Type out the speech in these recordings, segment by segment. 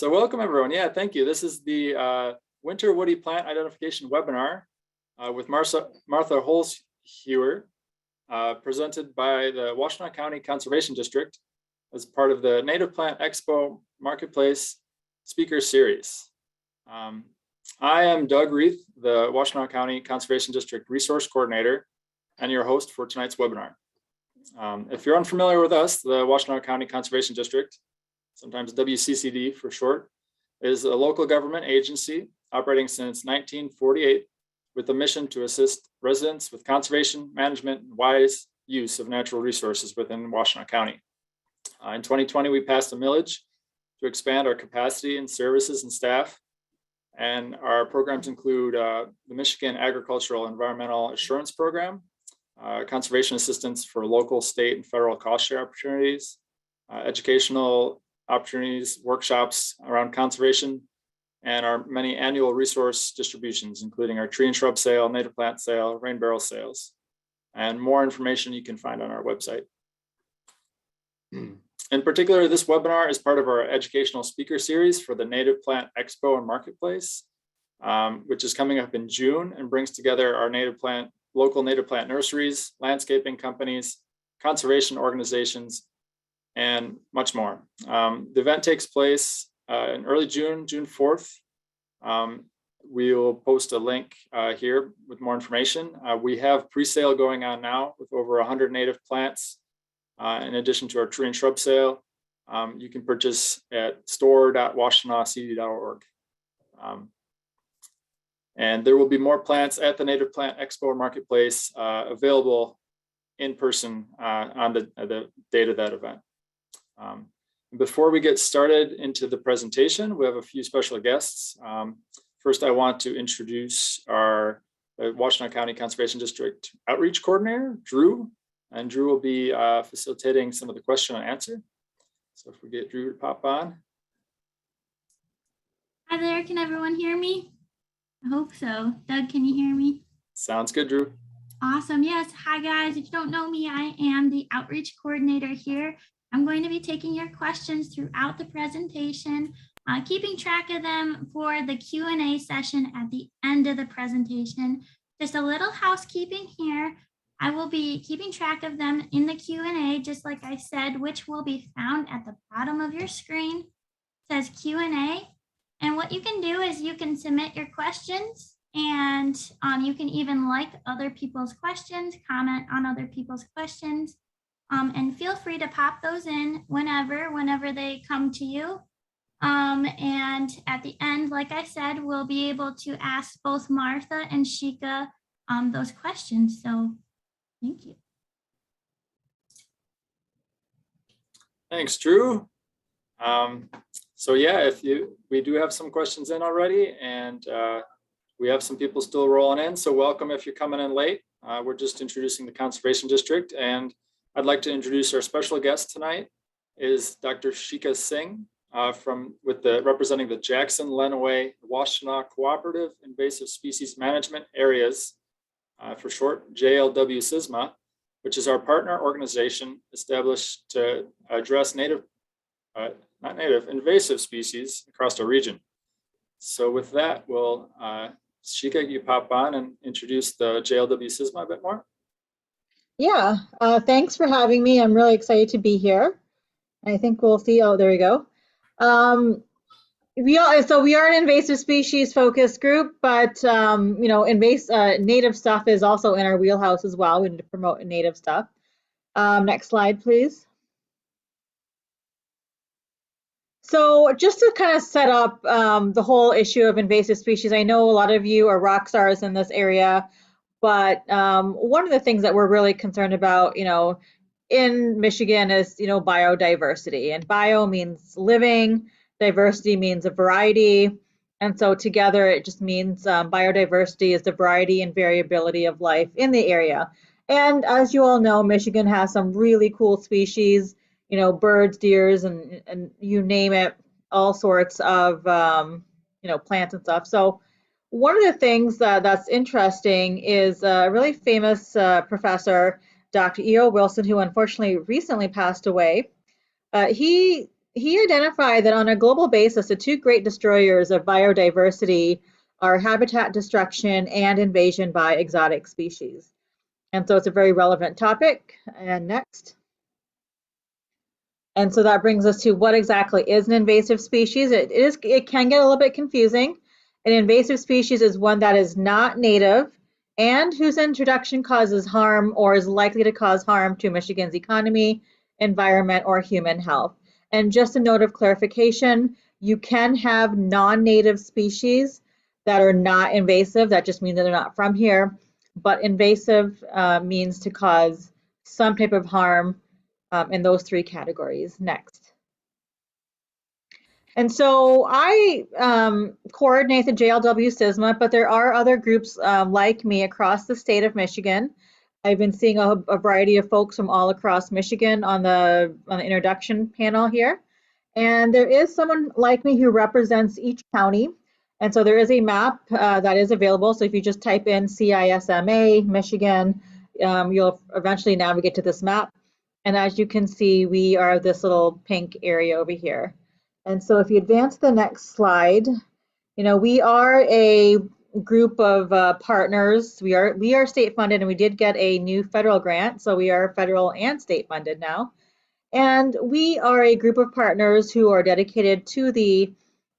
So welcome everyone. Yeah, thank you. This is the Winter Woody Plant Identification webinar with Martha Holzheuer, presented by the Washtenaw County Conservation District as part of the Native Plant Expo Marketplace Speaker Series. I am Doug Reith, the Washtenaw County Conservation District Resource Coordinator and your host for tonight's webinar. If you're unfamiliar with us, the Washtenaw County Conservation District, sometimes WCCD for short, is a local government agency operating since 1948 with a mission to assist residents with conservation, management, and wise use of natural resources within Washtenaw County. In 2020, we passed a millage to expand our capacity and services and staff. And our programs include the Michigan Agricultural Environmental Assurance Program, conservation assistance for local, state, and federal cost share opportunities, educational opportunities, workshops around conservation, and our many annual resource distributions, including our tree and shrub sale, native plant sale, rain barrel sales, and more information you can find on our website. In particular, this webinar is part of our educational speaker series for the Native Plant Expo and Marketplace, which is coming up in June and brings together our local native plant nurseries, landscaping companies, conservation organizations, and much more. The event takes place in early June, June 4th. We will post a link here with more information. We have pre-sale going on now with over 100 native plants. In addition to our tree and shrub sale, you can purchase at store.washtenawcd.org. And there will be more plants at the Native Plant Expo Marketplace available in person on the date of that event. Before we get started into the presentation, we have a few special guests. First, I want to introduce our Washtenaw County Conservation District Outreach Coordinator, Drew. And Drew will be facilitating some of the question and answer. So if we get Drew to pop on. Hi there, can everyone hear me? I hope so. Doug, can you hear me? Sounds good, Drew. Awesome, yes. Hi guys, if you don't know me, I am the Outreach Coordinator here. I'm going to be taking your questions throughout the presentation, keeping track of them for the Q&A session at the end of the presentation. Just a little housekeeping here. I will be keeping track of them in the Q&A, just like I said, which will be found at the bottom of your screen. It says Q&A. And what you can do is you can submit your questions, and you can even like other people's questions, comment on other people's questions, and feel free to pop those in whenever they come to you. And at the end, like I said, we'll be able to ask both Martha and Shikha those questions. So thank you. Thanks, Drew. So yeah, we do have some questions in already, and we have some people still rolling in. So welcome if you're coming in late. We're just introducing the Conservation District, and I'd like to introduce our special guest tonight is Dr. Shikha Singh representing the Jackson, Lenawee, Washtenaw Cooperative Invasive Species Management Areas, for short, JLW CISMA, which is our partner organization established to address invasive species across our region. So with that, we'll, Shikha, you pop on and introduce the JLW CISMA a bit more. Yeah, thanks for having me. I'm really excited to be here. I think we'll see, oh, there we go. We are an invasive species focused group, but you know, native stuff is also in our wheelhouse as well. We need to promote native stuff. Next slide, please. So just to kind of set up the whole issue of invasive species, I know a lot of you are rock stars in this area, but one of the things that we're really concerned about, you know, in Michigan is, you know, biodiversity, and bio means living. Diversity means a variety, and so together it just means biodiversity is the variety and variability of life in the area. And as you all know, Michigan has some really cool species, you know, birds, deers, and you name it, all sorts of you know, plants and stuff. So one of the things that's interesting is a really famous professor, Dr. E.O. Wilson, who unfortunately recently passed away. He he identified that on a global basis, the two great destroyers of biodiversity are habitat destruction and invasion by exotic species. And so it's a very relevant topic. And next. And so that brings us to what exactly is an invasive species. It can get a little bit confusing. An invasive species is one that is not native and whose introduction causes harm or is likely to cause harm to Michigan's economy, environment, or human health. And just a note of clarification, you can have non-native species that are not invasive. That just means that they're not from here. But invasive means to cause some type of harm in those three categories. Next. And so I coordinate the JLW CISMA, but there are other groups like me across the state of Michigan. I've been seeing a variety of folks from all across Michigan on the introduction panel here. And there is someone like me who represents each county. And so there is a map that is available. So if you just type in CISMA, Michigan, you'll eventually navigate to this map. And as you can see, we are this little pink area over here. And so if you advance to the next slide, you know, we are a group of partners. We are state funded, and we did get a new federal grant. So we are federal and state funded now. And we are a group of partners who are dedicated to the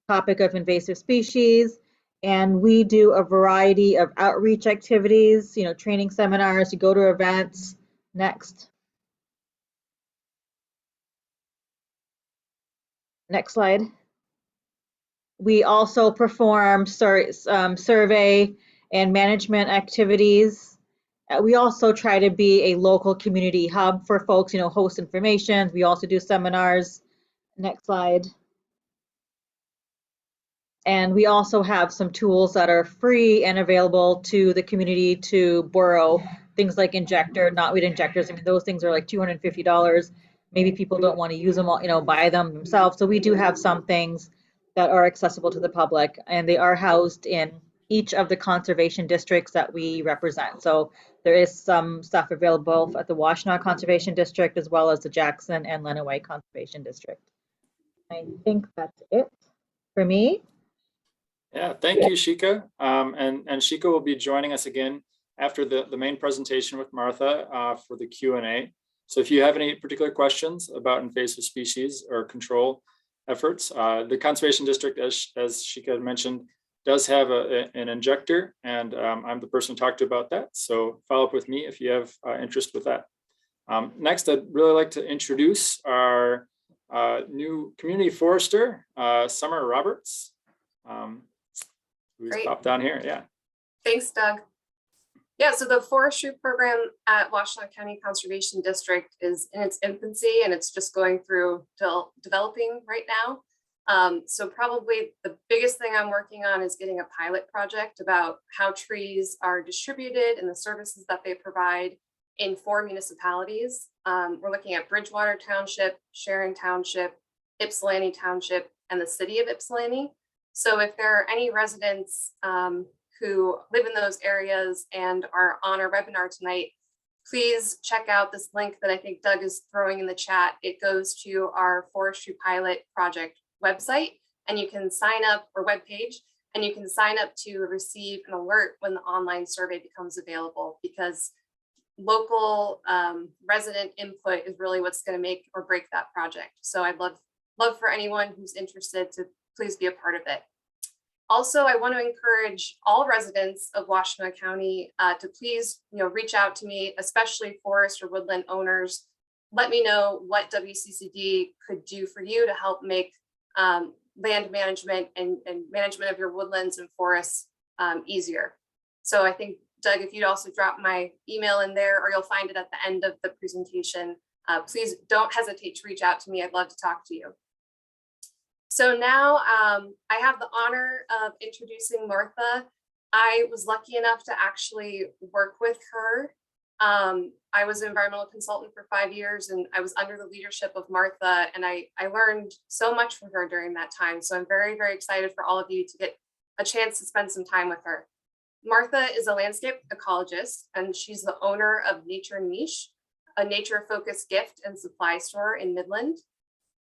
topic of invasive species. And we do a variety of outreach activities, you know, training seminars, you go to events. Next. Next slide. We also perform survey and management activities. We also try to be a local community hub for folks, you know, host information. We also do seminars. Next slide. And we also have some tools that are free and available to the community to borrow, things like knotweed injectors. I mean, those things are like $250. Maybe people don't want to use them all, you know, buy them themselves. So we do have some things that are accessible to the public, and they are housed in each of the conservation districts that we represent. So there is some stuff available at the Washtenaw Conservation District as well as the Jackson and Lenawee Conservation District. I think that's it for me. Yeah, thank you, Shikha. And Shikha will be joining us again after the main presentation with Martha for the Q&A. So if you have any particular questions about invasive species or control efforts, the Conservation District, as Shikha mentioned, does have an injector, and I'm the person to talk to about that. So follow up with me if you have interest with that. Next, I'd really like to introduce our new community forester, Summer Roberts. Who's popped down here, yeah. Thanks, Doug. Yeah, so the forestry program at Washtenaw County Conservation District is in its infancy, and it's just going through developing right now. So probably the biggest thing I'm working on is getting a pilot project about how trees are distributed and the services that they provide in 4 municipalities. We're looking at Bridgewater Township, Sharon Township, Ypsilanti Township, and the city of Ypsilanti. So if there are any residents who live in those areas and are on our webinar tonight, please check out this link that I think Doug is throwing in the chat. It goes to our forestry pilot project website, and you can sign up, or webpage, and you can sign up to receive an alert when the online survey becomes available, because local resident input is really what's going to make or break that project. So I'd love for anyone who's interested to please be a part of it. Also, I want to encourage all residents of Washtenaw County to please, reach out to me, especially forest or woodland owners. Let me know what WCCD could do for you to help make land management and management of your woodlands and forests easier. So I think, Doug, if you'd also drop my email in there, or you'll find it at the end of the presentation, please don't hesitate to reach out to me. I'd love to talk to you. So now I have the honor of introducing Martha. I was lucky enough to actually work with her. I was an environmental consultant for 5 years, and I was under the leadership of Martha, and I learned so much from her during that time. So I'm very, very excited for all of you to get a chance to spend some time with her. Martha is a landscape ecologist, and she's the owner of Nature Niche, a nature-focused gift and supply store in Midland.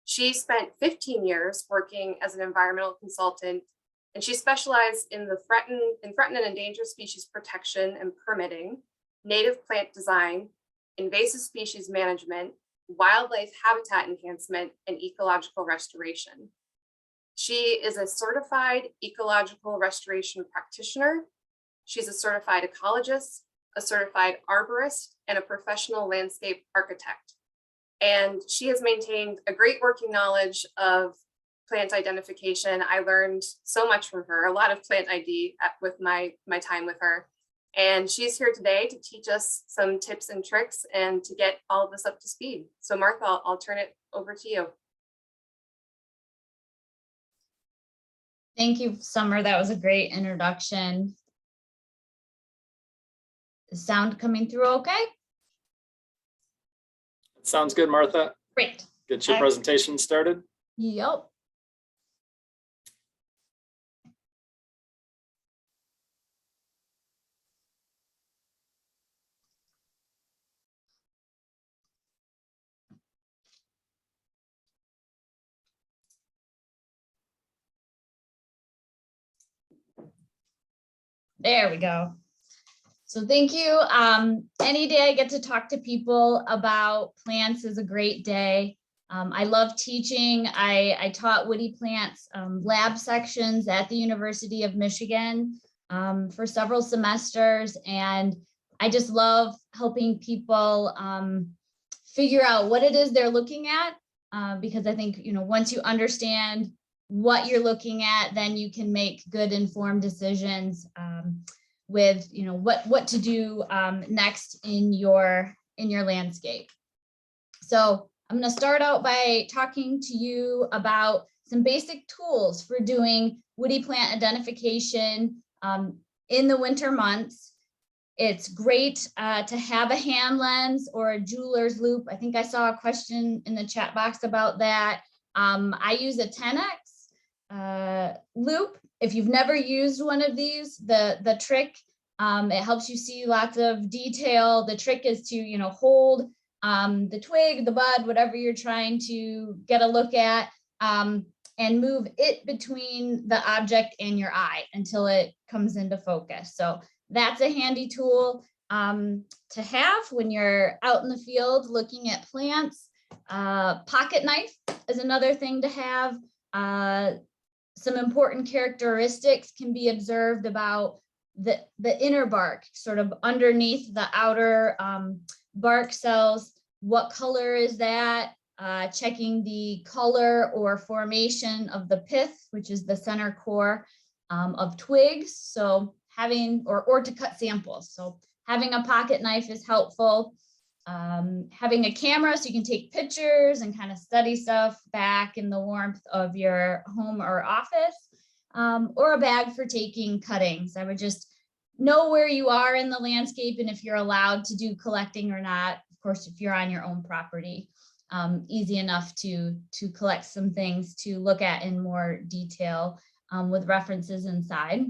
She spent 15 years working as an environmental consultant, and she specialized in the threatened and endangered species protection and permitting, native plant design, invasive species management, wildlife habitat enhancement, and ecological restoration. She is a certified ecological restoration practitioner. She's a certified ecologist, a certified arborist, and a professional landscape architect. And she has maintained a great working knowledge of plant identification. I learned so much from her, a lot of plant ID with my time with her. And she's here today to teach us some tips and tricks and to get all of this up to speed. So Martha, I'll turn it over to you. Thank you, Summer. That was a great introduction. Is sound coming through okay? Sounds good, Martha. Great. Get your presentation started. Yep. There we go. So thank you. Any day I get to talk to people about plants is a great day. I love teaching. I taught woody plants lab sections at the University of Michigan for several semesters. And I just love helping people figure out what it is they're looking at. Because I think, once you understand what you're looking at, then you can make good informed decisions with what to do next in your landscape. So I'm going to start out by talking to you about some basic tools for doing woody plant identification in the winter months. It's great to have a hand lens or a jeweler's loop. I think I saw a question in the chat box about that. I use a 10x loop. If you've never used one of these, the trick, it helps you see lots of detail. The trick is to, hold the twig, the bud, whatever you're trying to get a look at, and move it between the object and your eye until it comes into focus. So that's a handy tool to have when you're out in the field looking at plants. Pocket knife is another thing to have. Some important characteristics can be observed about the inner bark, sort of underneath the outer bark cells. What color is that? Checking the color or formation of the pith, which is the center core of twigs. So having, or to cut samples. So having a pocket knife is helpful. Having a camera so you can take pictures and kind of study stuff back in the warmth of your home or office, or a bag for taking cuttings. I would just know where you are in the landscape and if you're allowed to do collecting or not. Of course, if you're on your own property, easy enough to collect some things to look at in more detail with references inside.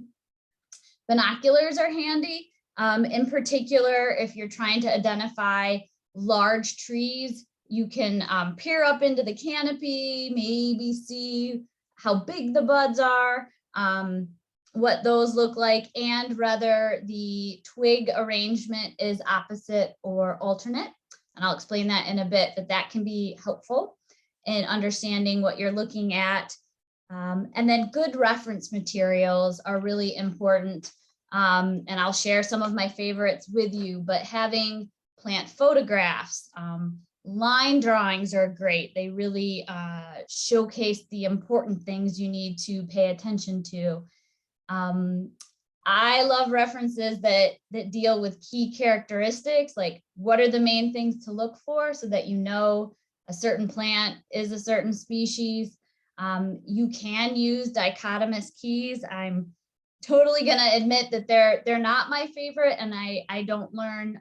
Binoculars are handy. In particular, if you're trying to identify large trees, you can peer up into the canopy, maybe see how big the buds are, what those look like, and whether the twig arrangement is opposite or alternate. And I'll explain that in a bit, but that can be helpful in understanding what you're looking at. And then good reference materials are really important. And I'll share some of my favorites with you, but having plant photographs, line drawings are great. They really showcase the important things you need to pay attention to. I love references that deal with key characteristics, like what are the main things to look for so that you know a certain plant is a certain species. You can use dichotomous keys. I'm totally going to admit that they're not my favorite, and I don't learn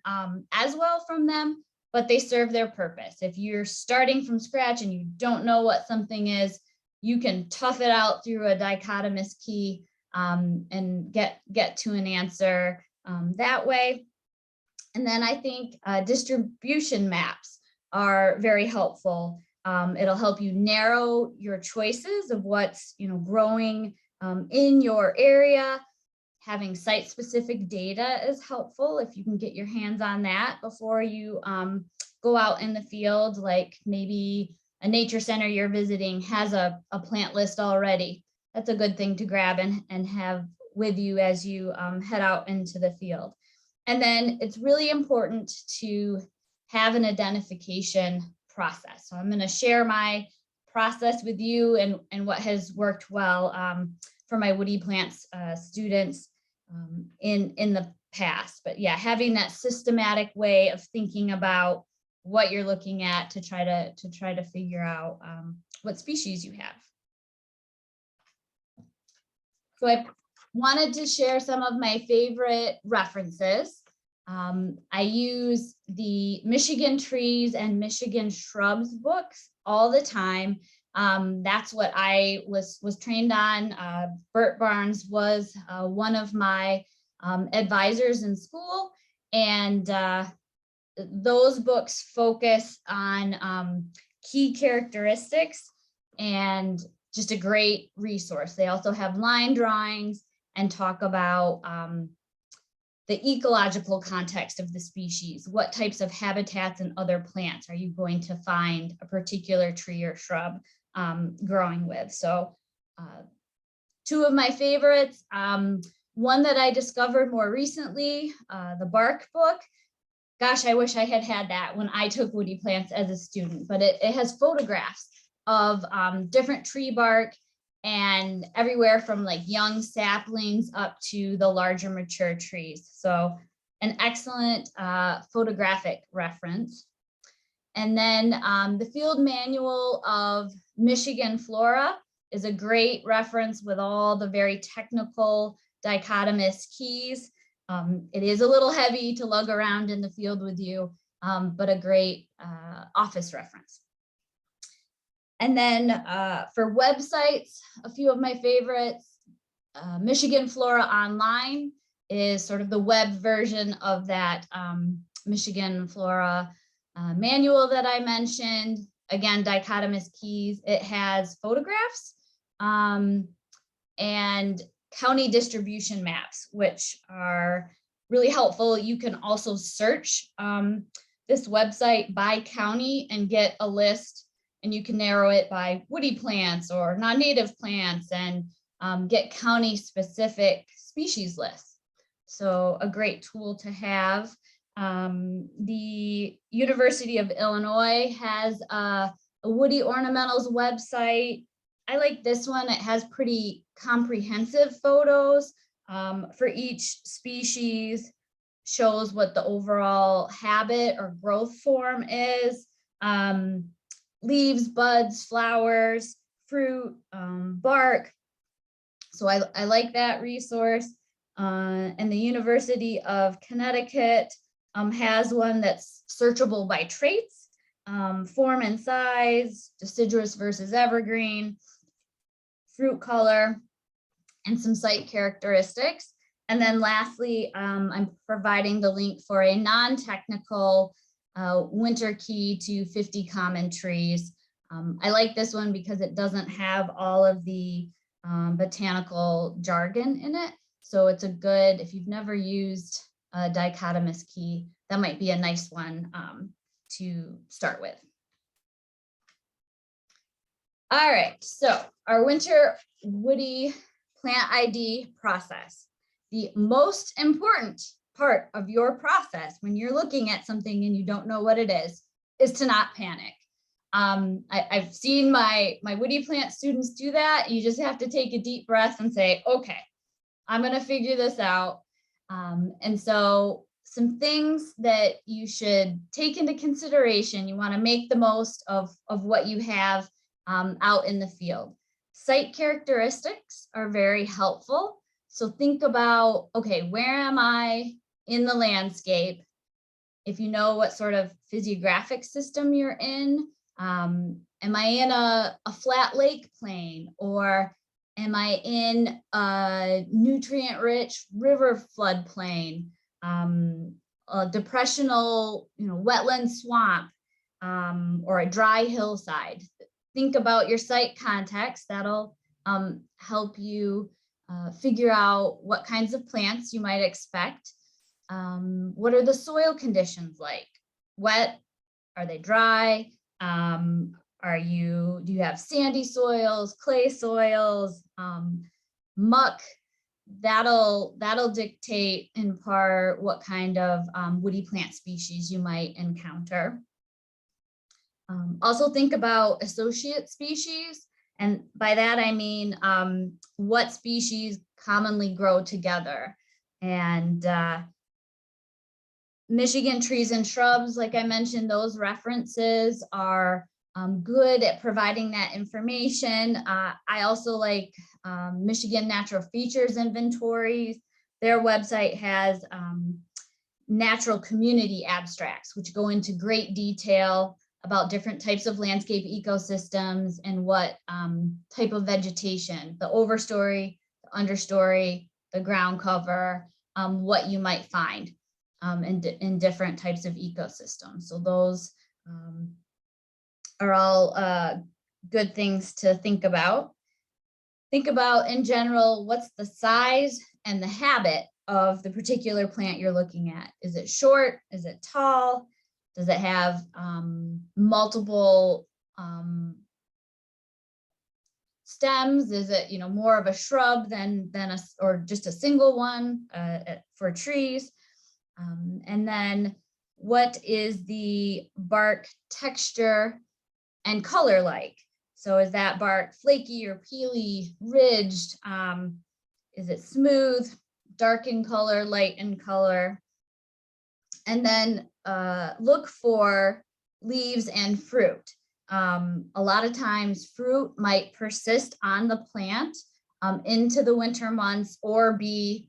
as well from them, but they serve their purpose. If you're starting from scratch and you don't know what something is, you can tough it out through a dichotomous key and get to an answer that way. And then I think distribution maps are very helpful. It'll help you narrow your choices of what's, growing in your area. Having site-specific data is helpful if you can get your hands on that before you go out in the field, like maybe a nature center you're visiting has a plant list already. That's a good thing to grab and have with you as you head out into the field. And then it's really important to have an identification process. So I'm going to share my process with you and what has worked well for my woody plants students in the past. But yeah, having that systematic way of thinking about what you're looking at to try to figure out what species you have. So I wanted to share some of my favorite references. I use the Michigan Trees and Michigan Shrubs books all the time. That's what I was trained on. Bert Barnes was one of my advisors in school, and those books focus on key characteristics and just a great resource. They also have line drawings and talk about the ecological context of the species. What types of habitats and other plants are you going to find a particular tree or shrub growing with? So two of my favorites, one that I discovered more recently, the bark book. Gosh, I wish I had had that when I took woody plants as a student, but it has photographs of different tree bark and everywhere from like young saplings up to the larger mature trees. So an excellent photographic reference. And then the Field Manual of Michigan Flora is a great reference with all the very technical dichotomous keys. It is a little heavy to lug around in the field with you, but a great office reference. And then for websites, a few of my favorites, Michigan Flora Online is sort of the web version of that Michigan Flora manual that I mentioned. Again, dichotomous keys. It has photographs and county distribution maps, which are really helpful. You can also search this website by county and get a list, and you can narrow it by woody plants or non-native plants and get county specific species lists. So a great tool to have. The University of Illinois has a woody ornamentals website. I like this one. It has pretty comprehensive photos for each species, shows what the overall habit or growth form is, leaves, buds, flowers, fruit, bark. So I like that resource. And the University of Connecticut has one that's searchable by traits, form and size, deciduous versus evergreen, fruit color, and some site characteristics. And then lastly, I'm providing the link for a non-technical winter key to 50 common trees. I like this one because it doesn't have all of the botanical jargon in it. So it's a good, if you've never used a dichotomous key, that might be a nice one to start with. All right, so our winter woody plant ID process. The most important part of your process when you're looking at something and you don't know what it is to not panic. I've seen my woody plant students do that. You just have to take a deep breath and say, okay, I'm gonna figure this out. And so some things that you should take into consideration, you wanna make the most of what you have out in the field. Site characteristics are very helpful. So think about, okay, where am I in the landscape? If you know what sort of physiographic system you're in, am I in a flat lake plain, or am I in a nutrient-rich river floodplain, a depressional, wetland swamp? or a dry hillside. Think about your site context. That'll help you figure out what kinds of plants you might expect. What are the soil conditions like? Wet? Are they dry? Do you have sandy soils, clay soils, muck? That'll dictate in part what kind of woody plant species you might encounter. Also think about associate species. And by that, I mean, what species commonly grow together. And Michigan trees and shrubs, like I mentioned, those references are good at providing that information. I also like Michigan Natural Features Inventories. Their website has natural community abstracts, which go into great detail about different types of landscape ecosystems and what type of vegetation, the overstory, the understory, the ground cover, what you might find in different types of ecosystems. So those are all good things to think about. Think about in general, what's the size and the habit of the particular plant you're looking at? Is it short? Is it tall? Does it have multiple stems? Is it, you know, more of a shrub than or just a single one for trees? And then what is the bark texture and color like? So is that bark flaky or peely, ridged? Is it smooth, dark in color, light in color? And then look for leaves and fruit. A lot of times fruit might persist on the plant into the winter months or be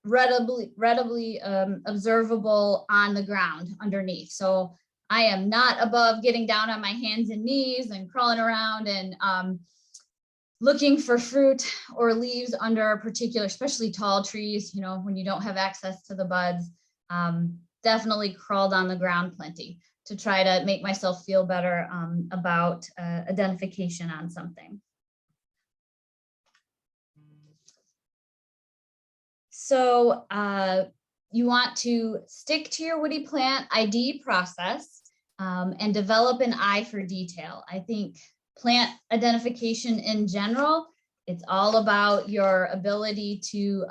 readily observable on the ground underneath. So I am not above getting down on my hands and knees and crawling around and looking for fruit or leaves under a particular, especially tall trees, you know, when you don't have access to the buds. Definitely crawled on the ground plenty to try to make myself feel better about identification on something. So you want to stick to your woody plant ID process and develop an eye for detail. I think plant identification in general, it's all about your ability to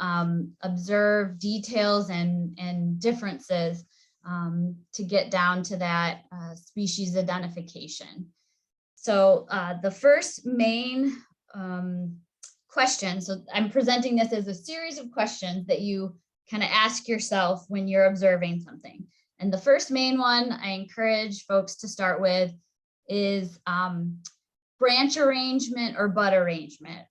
observe details and differences to get down to that species identification. So the first main question, so I'm presenting this as a series of questions that you kind of ask yourself when you're observing something. And the first main one I encourage folks to start with is branch arrangement or bud arrangement.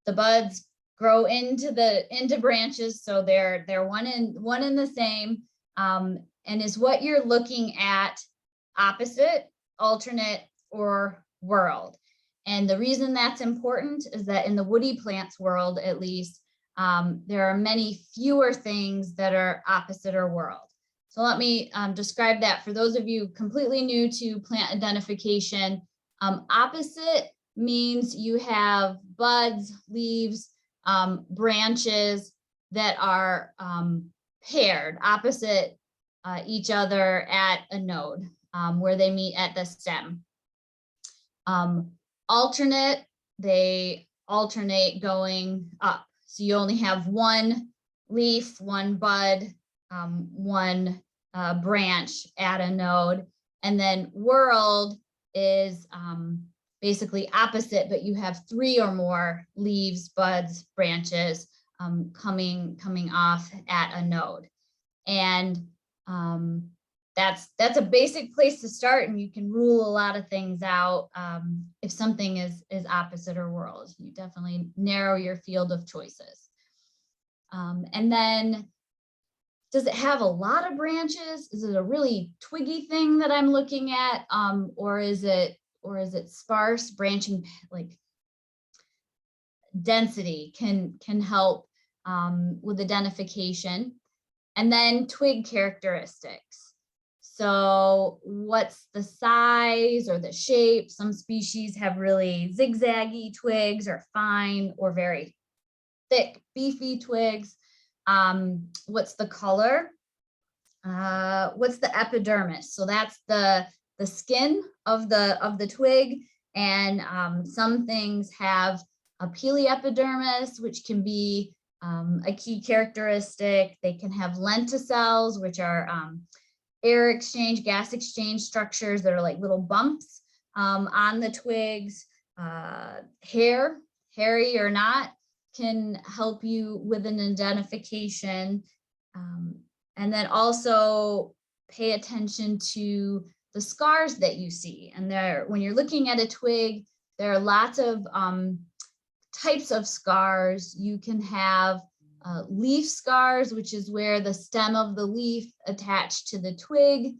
The buds grow into branches, so they're one in the same. And is what you're looking at opposite, alternate, or world? And the reason that's important is that in the woody plants world, at least, there are many fewer things that are opposite or world. So let me describe that for those of you completely new to plant identification. Opposite means you have buds, leaves, branches that are paired opposite each other at a node where they meet at the stem. Alternate, they alternate going up. So you only have one leaf, one bud, one branch at a node. And then world is basically opposite, but you have three or more leaves, buds, branches coming off at a node. And that's a basic place to start, and you can rule a lot of things out if something is opposite or world. You definitely narrow your field of choices. And then, does it have a lot of branches? Is it a really twiggy thing that I'm looking at, or is it sparse branching? Like density can help with identification. And then twig characteristics. So what's the size or the shape? Some species have really zigzaggy twigs or fine or very thick, beefy twigs. What's the color? What's the epidermis? So that's the skin of the twig. And some things have a peliepidermis, which can be a key characteristic. They can have lenticels, which are air exchange, gas exchange structures that are like little bumps on the twigs. Hairy or not, can help you with an identification. And then also pay attention to the scars that you see. And when you're looking at a twig, there are lots of types of scars. You can have leaf scars, which is where the stem of the leaf attached to the twig.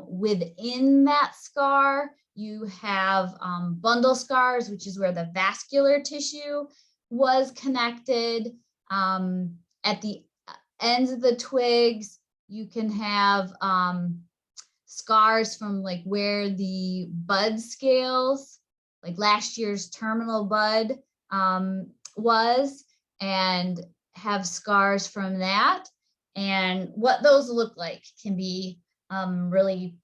Within that scar, you have bundle scars, which is where the vascular tissue was connected. At the ends of the twigs, you can have scars from like where the bud scales, like last year's terminal bud was, and have scars from that. And what those look like can be really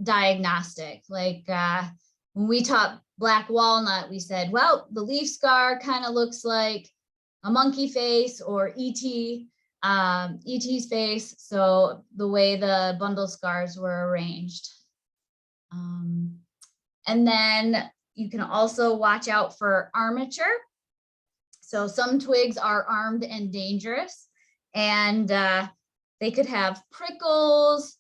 diagnostic. Like when we taught black walnut, we said, well, the leaf scar kind of looks like a monkey face or ET's face. So the way the bundle scars were arranged. And then you can also watch out for armature. So some twigs are armed and dangerous, and they could have prickles,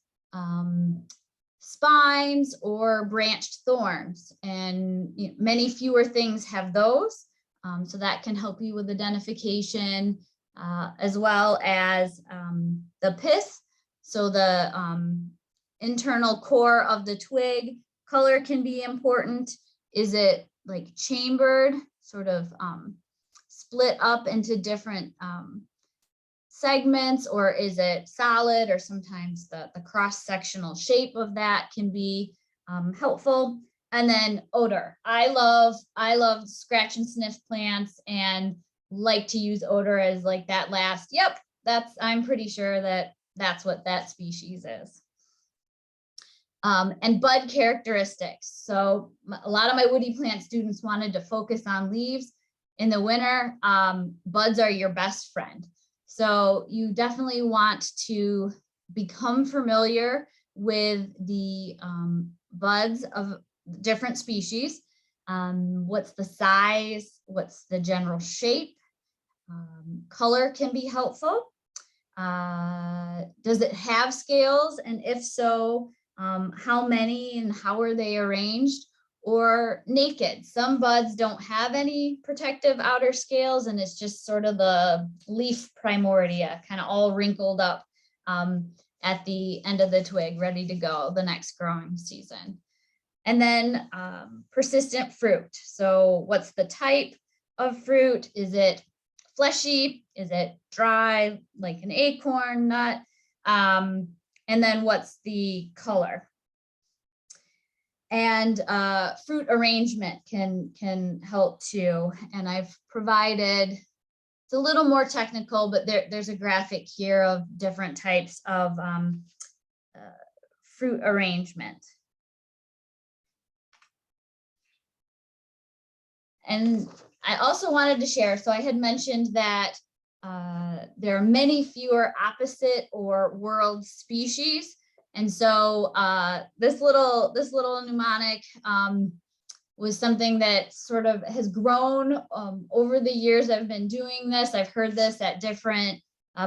spines, or branched thorns, and many fewer things have those. So that can help you with identification, as well as the pith. So the internal core of the twig, color can be important. Is it like chambered, sort of split up into different segments, or is it solid? Or sometimes the cross-sectional shape of that can be helpful. And then odor. I love scratch and sniff plants, and like to use odor as like that last, yep, I'm pretty sure that's what that species is. And bud characteristics. So a lot of my woody plant students wanted to focus on leaves. In the winter, buds are your best friend. So you definitely want to become familiar with the buds of different species. What's the size? What's the general shape? Color can be helpful. Does it have scales? And if so, how many and how are they arranged? Or naked. Some buds don't have any protective outer scales, and it's just sort of the leaf primordia, kind of all wrinkled up at the end of the twig, ready to go the next growing season. And then persistent fruit. So what's the type of fruit? Is it fleshy? Is it dry, like an acorn nut? And then what's the color? And fruit arrangement can help too. And I've provided, it's a little more technical, but there's a graphic here of different types of fruit arrangement. And I also wanted to share, so I had mentioned that there are many fewer opposite or world species. And so this little mnemonic was something that sort of has grown over the years I've been doing this. I've heard this at different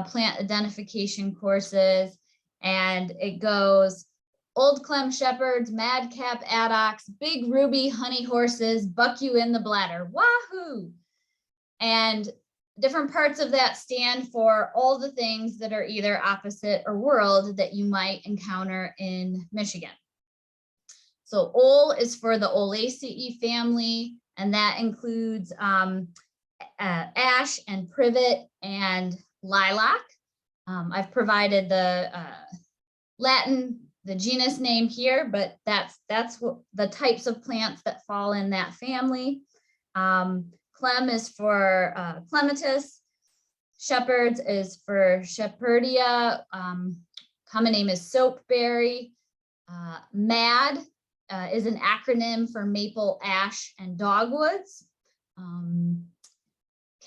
plant identification courses, and it goes, old Clem shepherds, madcap addocks, big ruby honey horses, buck you in the bladder, wahoo! And different parts of that stand for all the things that are either opposite or world that you might encounter in Michigan. So Ole is for the Olaceae family, and that includes ash and privet and lilac. I've provided the Latin the genus name here, but that's what the types of plants that fall in that family. Clem is for clematis. Shepherds is for Shepherdia. Common name is soapberry. MAD is an acronym for maple, ash, and dogwoods.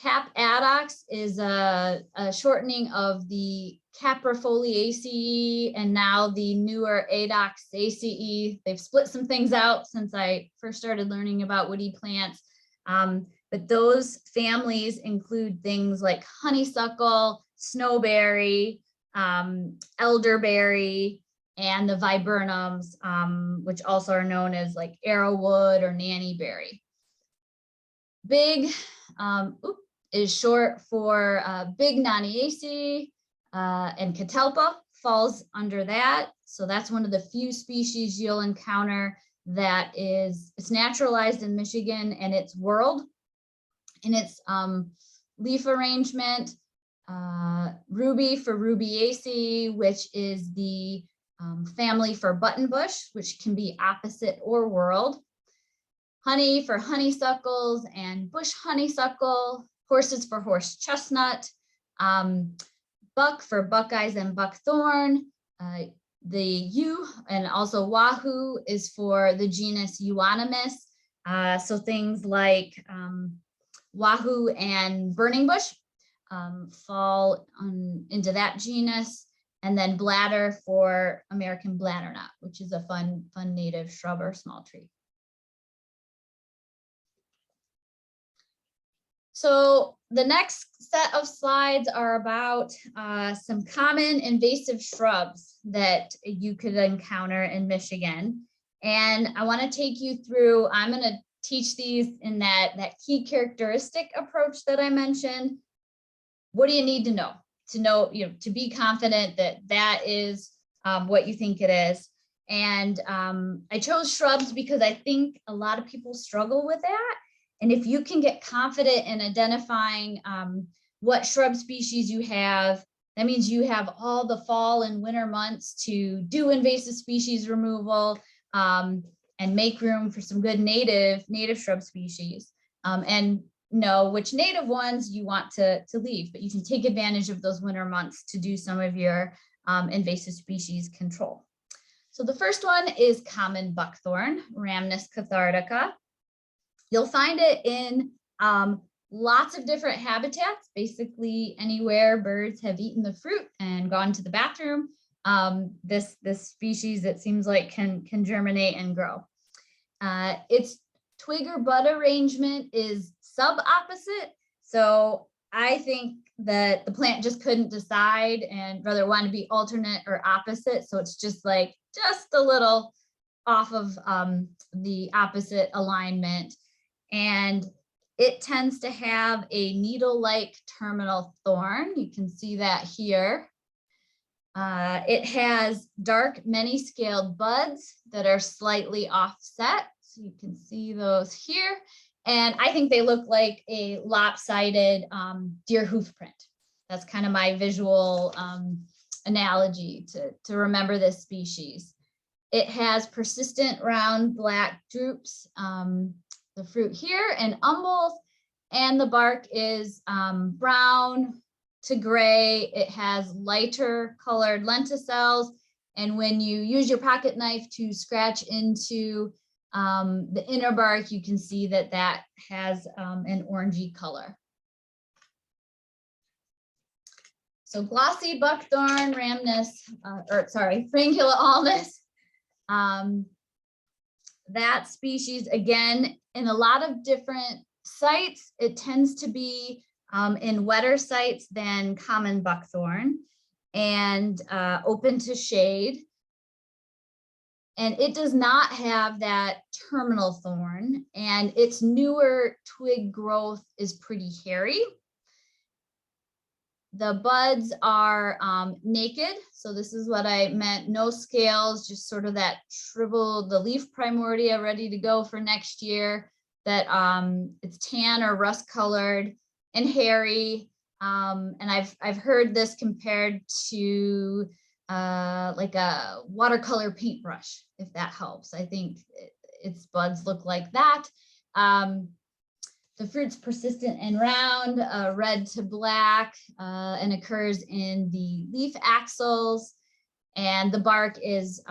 Cap addox is a shortening of the Caprifoliaceae and now the newer Adoxaceae. They've split some things out since I first started learning about woody plants. But those families include things like honeysuckle, snowberry, elderberry, and the viburnums, which also are known as like arrowwood or nannyberry. Big is short for big Noniaceae, and catalpa falls under that. So that's one of the few species you'll encounter that it's naturalized in Michigan, and it's whorled in its leaf arrangement. Ruby for Rubiaceae, which is the family for buttonbush, which can be opposite or whorled. Honey for honeysuckles and bush honeysuckle. Horses for horse chestnut. Buck for buckeyes and buckthorn. The yew and also wahoo is for the genus Euonymus. So things like wahoo and burning bush fall into that genus. And then bladder for American bladdernut, which is a fun native shrub or small tree. So the next set of slides are about some common invasive shrubs that you could encounter in Michigan. And I want to take you through, I'm going to teach these in that key characteristic approach that I mentioned. What do you need to know? To be confident that that is what you think it is. And I chose shrubs because I think a lot of people struggle with that. And if you can get confident in identifying what shrub species you have, that means you have all the fall and winter months to do invasive species removal and make room for some good native shrub species. And know which native ones you want to leave, but you can take advantage of those winter months to do some of your invasive species control. So the first one is common buckthorn, Rhamnus cathartica. You'll find it in lots of different habitats, basically anywhere birds have eaten the fruit and gone to the bathroom. This species, it seems like, can germinate and grow. Its twig or bud arrangement is sub-opposite. So I think that the plant just couldn't decide and rather wanted to be alternate or opposite. So it's just like just a little off of the opposite alignment. And it tends to have a needle-like terminal thorn. You can see that here. It has dark, many-scaled buds that are slightly offset. So you can see those here. And I think they look like a lopsided deer hoof print. That's kind of my visual analogy to remember this species. It has persistent round black drupes, the fruit here, and umbels, and the bark is brown to gray. It has lighter colored lenticels. And when you use your pocket knife to scratch into the inner bark, you can see that that has an orangey color. So glossy buckthorn, Rhamnus, Frangula alnus. That species, again, in a lot of different sites, it tends to be in wetter sites than common buckthorn and open to shade. And it does not have that terminal thorn, and its newer twig growth is pretty hairy. The buds are naked. So this is what I meant, no scales, just sort of that shriveled, the leaf primordia ready to go for next year, that it's tan or rust colored and hairy. And I've heard this compared to like a watercolor paintbrush, if that helps. I think its buds look like that. The fruit's persistent and round, red to black, and occurs in the leaf axils. And the bark is,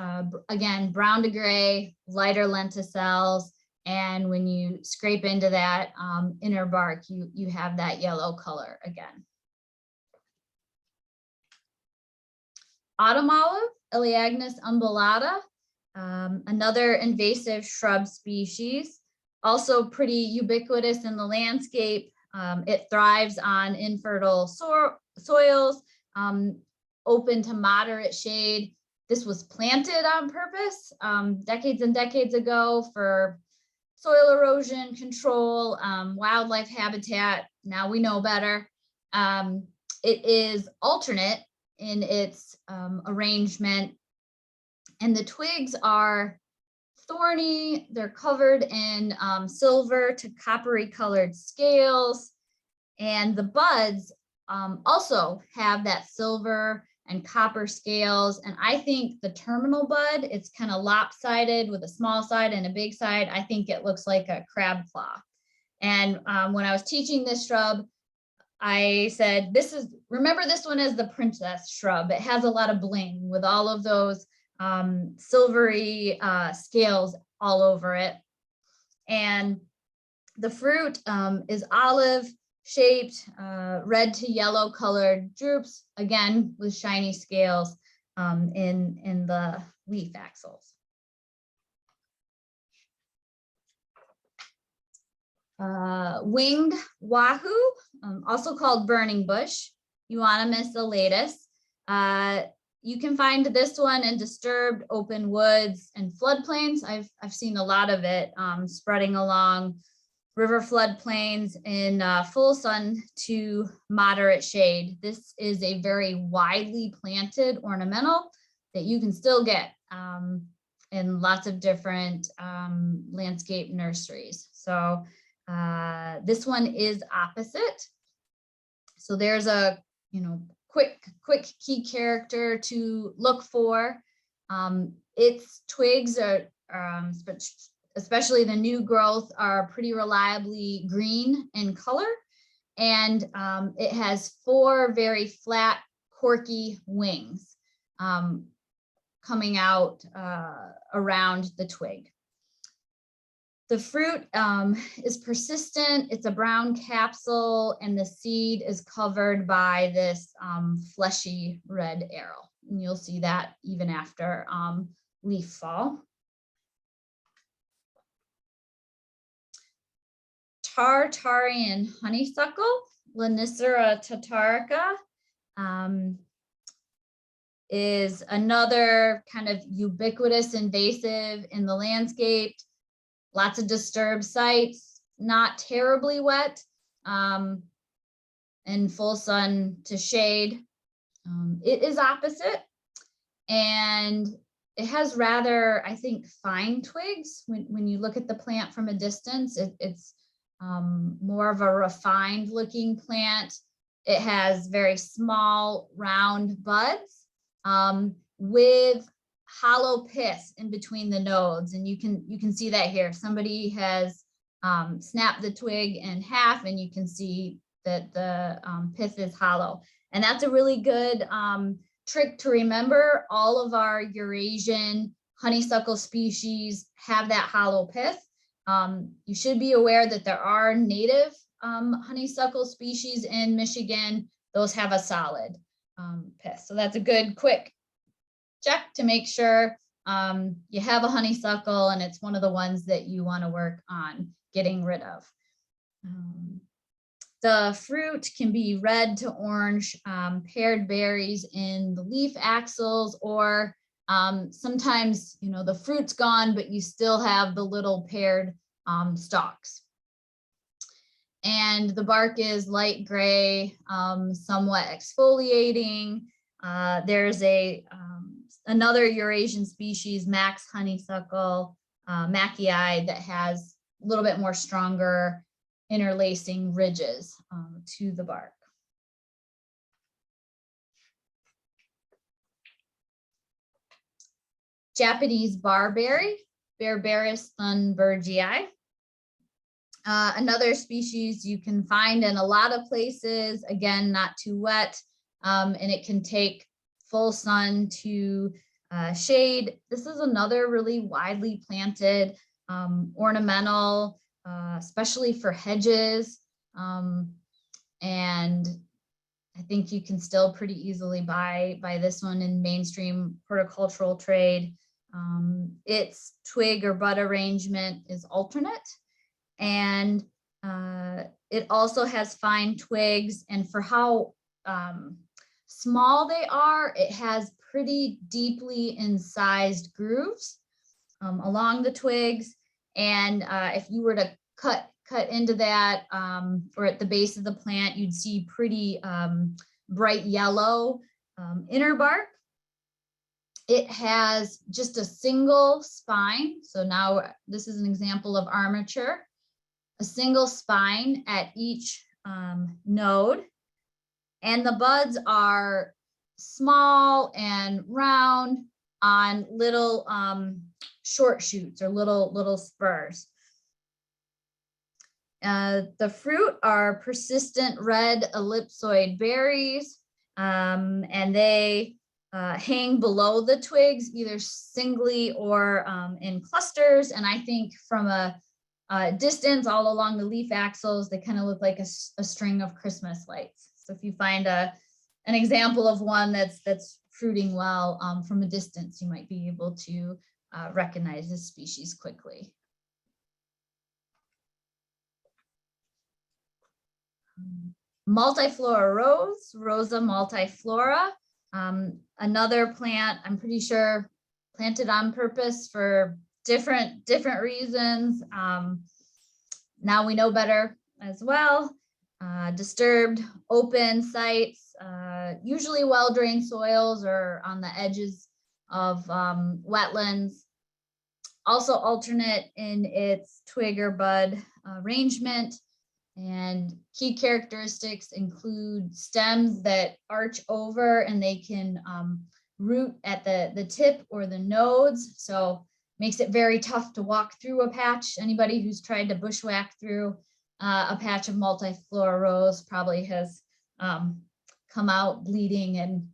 again, brown to gray, lighter lenticels. And when you scrape into that inner bark, you have that yellow color again. Autumn olive, Elaeagnus umbellata, another invasive shrub species, also pretty ubiquitous in the landscape. It thrives on infertile soils, open to moderate shade. This was planted on purpose decades and decades ago for soil erosion control, wildlife habitat. Now we know better. It is alternate in its arrangement, and the twigs are thorny. They're covered in silver to coppery colored scales, and the buds also have that silver and copper scales. And I think the terminal bud, it's kind of lopsided with a small side and a big side. I think it looks like a crab claw. And when I was teaching this shrub, I said, remember this one as the princess shrub. It has a lot of bling with all of those silvery scales all over it. And the fruit is olive shaped, red to yellow colored drupes, again, with shiny scales in the leaf axils. Winged wahoo, also called burning bush, Euonymus elatus. You can find this one in disturbed open woods and floodplains. I've seen a lot of it spreading along river floodplains in full sun to moderate shade. This is a very widely planted ornamental that you can still get in lots of different landscape nurseries. So this one is opposite. So there's a quick key character to look for. Its twigs are, especially the new growth, are pretty reliably green in color. And it has 4 very flat, corky wings coming out around the twig. The fruit is persistent. It's a brown capsule, and the seed is covered by this fleshy red arrow. And you'll see that even after leaf fall. Tartarian honeysuckle, Lonicera tatarica, is another kind of ubiquitous invasive in the landscape. Lots of disturbed sites, not terribly wet, and full sun to shade. It is opposite, and it has rather, I think, fine twigs. When you look at the plant from a distance, it's more of a refined looking plant. It has very small round buds with hollow pith in between the nodes, and you can see that here. Somebody has snapped the twig in half, and you can see that the pith is hollow. And that's a really good trick to remember. All of our Eurasian honeysuckle species have that hollow pith. You should be aware that there are native honeysuckle species in Michigan. Those have a solid pith. So that's a good quick check to make sure you have a honeysuckle and it's one of the ones that you want to work on getting rid of. The fruit can be red to orange, paired berries in the leaf axils, or sometimes, the fruit's gone, but you still have the little paired stalks. And the bark is light gray, somewhat exfoliating. There's another Eurasian species, Max honeysuckle, Mackii, that has a little bit more stronger interlacing ridges to the bark. Japanese barberry, Berberis thunbergii. Another species you can find in a lot of places, again, not too wet, and it can take full sun to shade. This is another really widely planted ornamental, especially for hedges. And I think you can still pretty easily buy this one in mainstream horticultural trade. Its twig or bud arrangement is alternate, and it also has fine twigs, and for how small they are, it has pretty deeply incised grooves along the twigs. And if you were to cut into that or at the base of the plant, you'd see pretty bright yellow inner bark. It has just a single spine. So now this is an example of armature, a single spine at each node. And the buds are small and round on little short shoots or little spurs. The fruit are persistent red ellipsoid berries, and they hang below the twigs, either singly or in clusters. And I think from a distance all along the leaf axils, they kind of look like a string of Christmas lights. So if you find an example of one that's fruiting well from a distance, you might be able to recognize this species quickly. Multiflora rose, Rosa multiflora, another plant I'm pretty sure planted on purpose for different reasons. Now we know better as well. Disturbed open sites, usually well-drained soils or on the edges of wetlands. Also alternate in its twig or bud arrangement. And key characteristics include stems that arch over and they can root at the tip or the nodes. So makes it very tough to walk through a patch. Anybody who's tried to bushwhack through a patch of multiflora rose probably has come out bleeding, and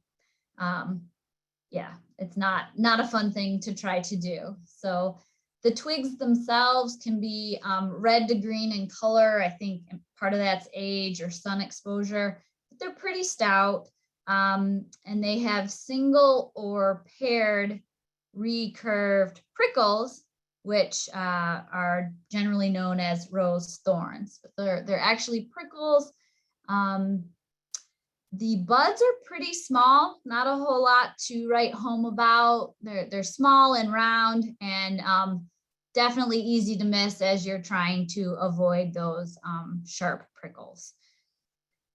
yeah, it's not a fun thing to try to do. So the twigs themselves can be red to green in color. I think part of that's age or sun exposure, but they're pretty stout, and they have single or paired recurved prickles, which are generally known as rose thorns, but they're actually prickles. The buds are pretty small, not a whole lot to write home about. They're small and round, and definitely easy to miss as you're trying to avoid those sharp prickles.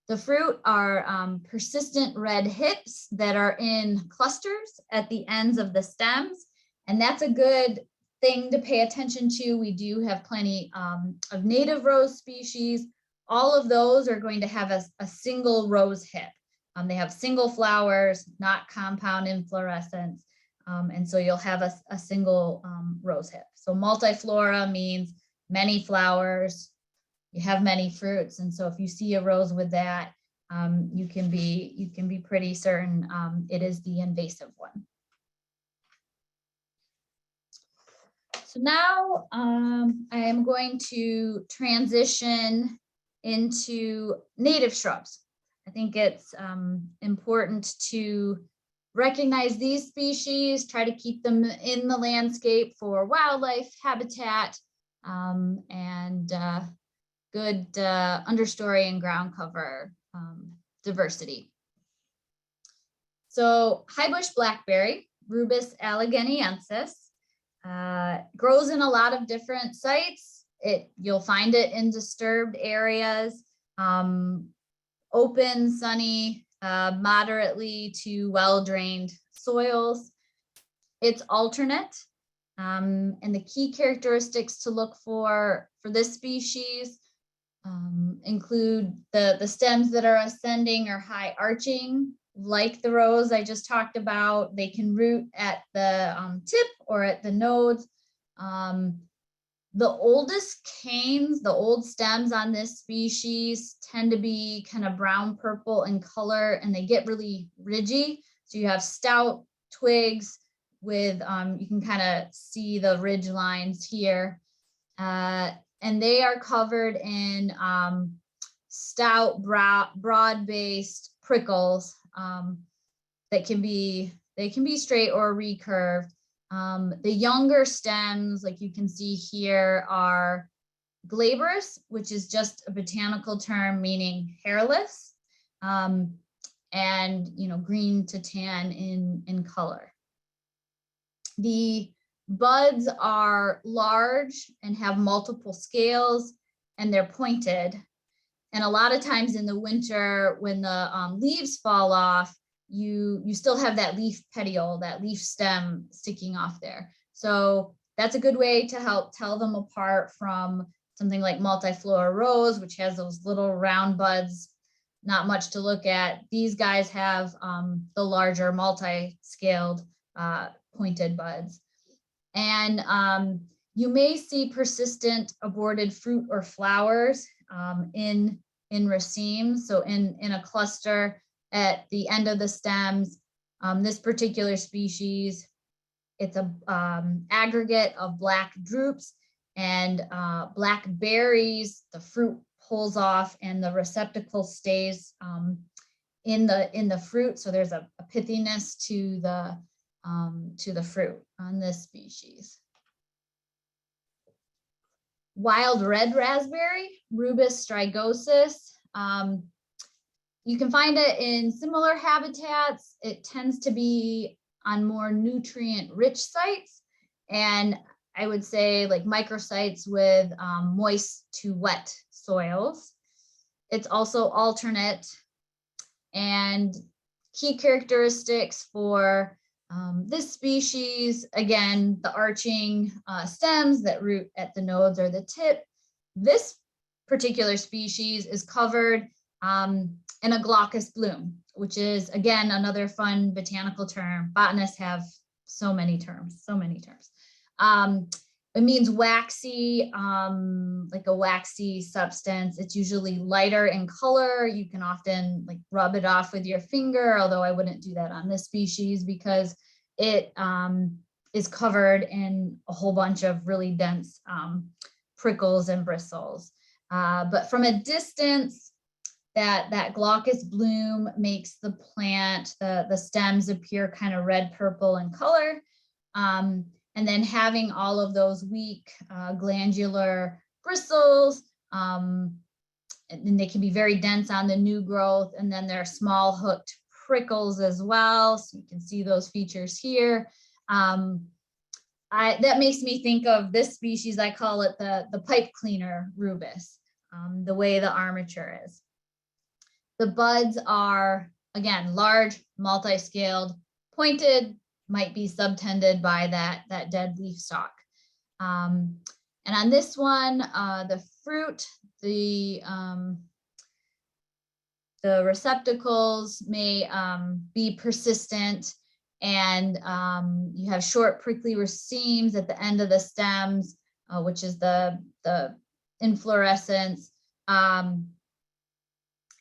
The fruit are persistent red hips that are in clusters at the ends of the stems, and that's a good thing to pay attention to. We do have plenty of native rose species. All of those are going to have a single rose hip. They have single flowers, not compound inflorescence. And so you'll have a single rose hip. So multiflora means many flowers, you have many fruits. And so if you see a rose with that, you can be pretty certain it is the invasive one. So now I am going to transition into native shrubs. I think it's important to recognize these species, try to keep them in the landscape for wildlife habitat, and good understory and ground cover diversity. So highbush blackberry, Rubus allegheniensis, grows in a lot of different sites. You'll find it in disturbed areas, open, sunny, moderately to well-drained soils. It's alternate, and the key characteristics to look for this species include the stems that are ascending or high arching like the rose I just talked about. They can root at the tip or at the nodes. The oldest canes, the old stems on this species tend to be kind of brown purple in color, and they get really ridgy. So you have stout twigs with, you can kind of see the ridge lines here. And they are covered in stout, broad-based prickles that can be straight or recurved. The younger stems, like you can see here, are glabrous, which is just a botanical term meaning hairless, and green to tan in color. The buds are large and have multiple scales, and they're pointed. And a lot of times in the winter, when the leaves fall off, you still have that leaf petiole, that leaf stem sticking off there. So that's a good way to help tell them apart from something like multiflora rose, which has those little round buds, not much to look at. These guys have the larger multi-scaled pointed buds. And you may see persistent aborted fruit or flowers in racemes. So in a cluster at the end of the stems, this particular species, it's a aggregate of black drupes and black berries. The fruit pulls off and the receptacle stays in the fruit. So there's a pithiness to the fruit on this species. Wild red raspberry, Rubus strigosus. You can find it in similar habitats. It tends to be on more nutrient-rich sites, and I would say like microsites with moist to wet soils. It's also alternate, and key characteristics for this species, again, the arching stems that root at the nodes or the tip. This particular species is covered in a glaucous bloom, which is, again, another fun botanical term. Botanists have so many terms. It means waxy, like a waxy substance. It's usually lighter in color. You can often like rub it off with your finger, although I wouldn't do that on this species because it is covered in a whole bunch of really dense prickles and bristles. But from a distance, that glaucous bloom makes the plant, the stems appear kind of red purple in color. And then having all of those weak glandular bristles, and they can be very dense on the new growth. And then there are small hooked prickles as well. So you can see those features here. That makes me think of this species. I call it the pipe cleaner rubus, the way the armature is. The buds are, again, large, multi-scaled, pointed, might be subtended by that dead leaf stalk. And on this one, the fruit, the receptacles may be persistent, and you have short prickly racemes at the end of the stems, which is the inflorescence.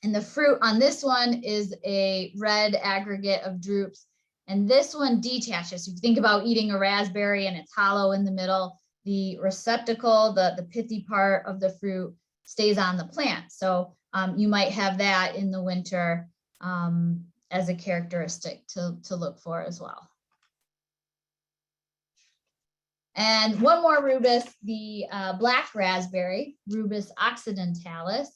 And the fruit on this one is a red aggregate of drupes. And this one detaches. If you think about eating a raspberry and it's hollow in the middle, the receptacle, the pithy part of the fruit stays on the plant. So you might have that in the winter as a characteristic to look for as well. And one more rubus, the black raspberry, Rubus occidentalis.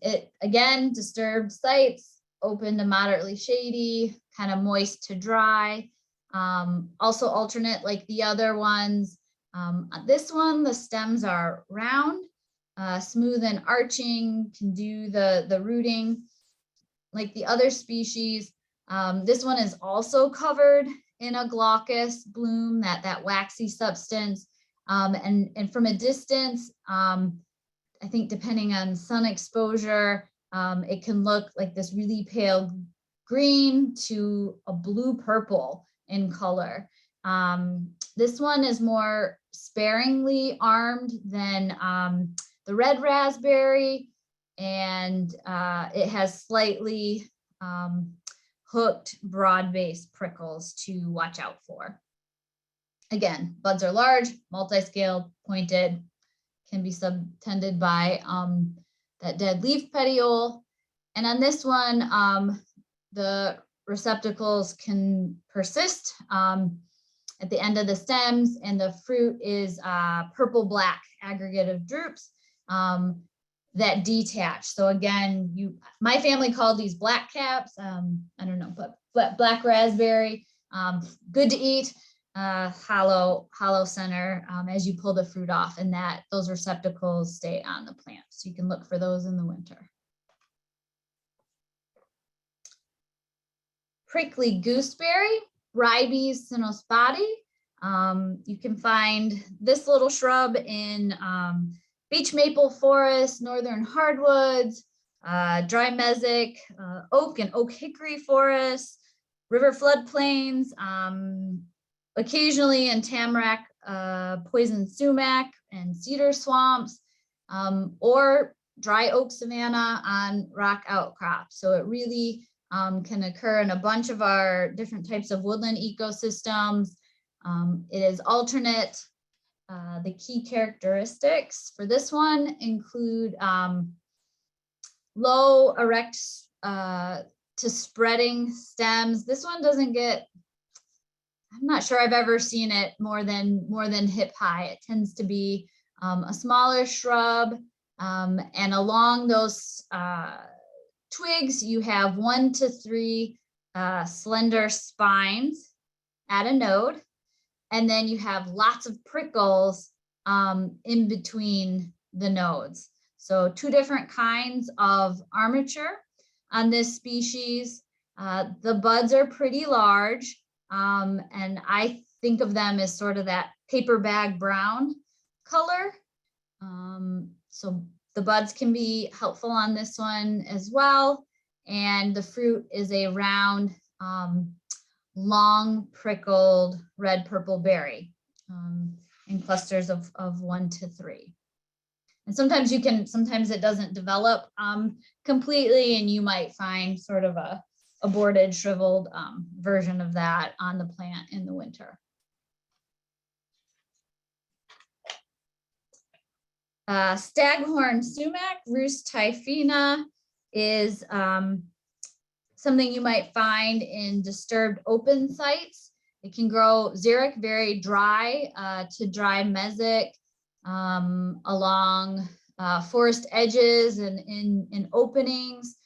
It, again, disturbed sites, open to moderately shady, kind of moist to dry. Also alternate like the other ones. This one, the stems are round, smooth and arching, can do the rooting. Like the other species, this one is also covered in a glaucous bloom, that waxy substance. And from a distance, I think depending on sun exposure, it can look like this really pale green to a blue purple in color. This one is more sparingly armed than the red raspberry, and it has slightly hooked broad-based prickles to watch out for. Again, buds are large, multi-scaled, pointed, can be subtended by that dead leaf petiole. And on this one, the receptacles can persist at the end of the stems, and the fruit is purple-black aggregate of drupes that detach. So again, my family called these black caps. I don't know, but black raspberry, good to eat. Hollow center as you pull the fruit off, and those receptacles stay on the plant. So you can look for those in the winter. Prickly gooseberry, Ribes cynospati. You can find this little shrub in beech maple forest, northern hardwoods, dry mesic, oak and oak hickory forests, river floodplains, occasionally in tamarack, poison sumac and cedar swamps, or dry oak savanna on rock outcrops. So it really can occur in a bunch of our different types of woodland ecosystems. It is alternate. The key characteristics for this one include low erect to spreading stems. This one doesn't get, I'm not sure I've ever seen it more than hip high. It tends to be a smaller shrub, and along those twigs, you have 1 to 3 slender spines at a node, and then you have lots of prickles in between the nodes. So 2 different kinds of armature on this species. The buds are pretty large. And I think of them as sort of that paper bag brown color. So the buds can be helpful on this one as well. And the fruit is a round, long prickled red purple berry in clusters of 1 to 3. And sometimes it doesn't develop completely, and you might find sort of a aborted, shriveled version of that on the plant in the winter. Staghorn sumac, Rus typhina, is something you might find in disturbed open sites. It can grow xeric, very dry to dry mesic along forest edges and in openings.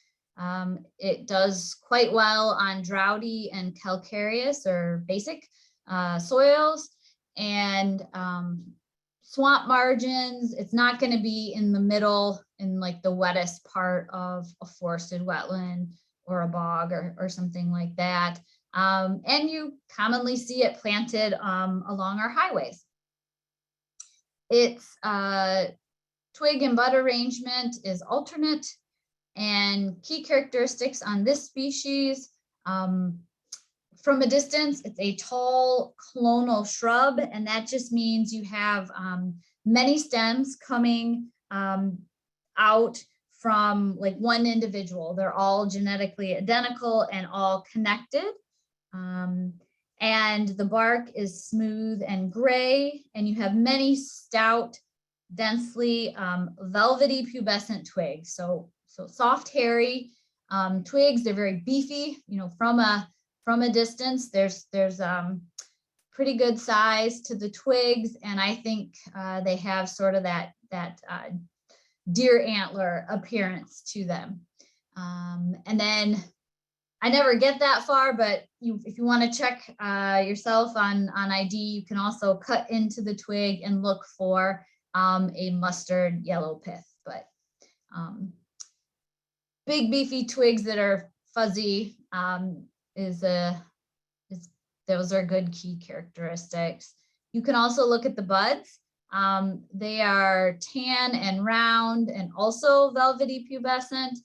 It does quite well on droughty and calcareous or basic soils, and swamp margins. It's not going to be in the middle in like the wettest part of a forested wetland or a bog or something like that. And you commonly see it planted along our highways. Its twig and bud arrangement is alternate, and key characteristics on this species, from a distance, it's a tall clonal shrub, and that just means you have many stems coming out from like one individual. They're all genetically identical and all connected. And the bark is smooth and gray, and you have many stout, densely velvety pubescent twigs. So soft, hairy twigs. They're very beefy. You know, from a distance, there's pretty good size to the twigs, and I think they have sort of that deer antler appearance to them. And then I never get that far, but if you want to check yourself on ID, you can also cut into the twig and look for a mustard yellow pith. But big beefy twigs that are fuzzy those are good key characteristics. You can also look at the buds. They are tan and round and also velvety pubescent.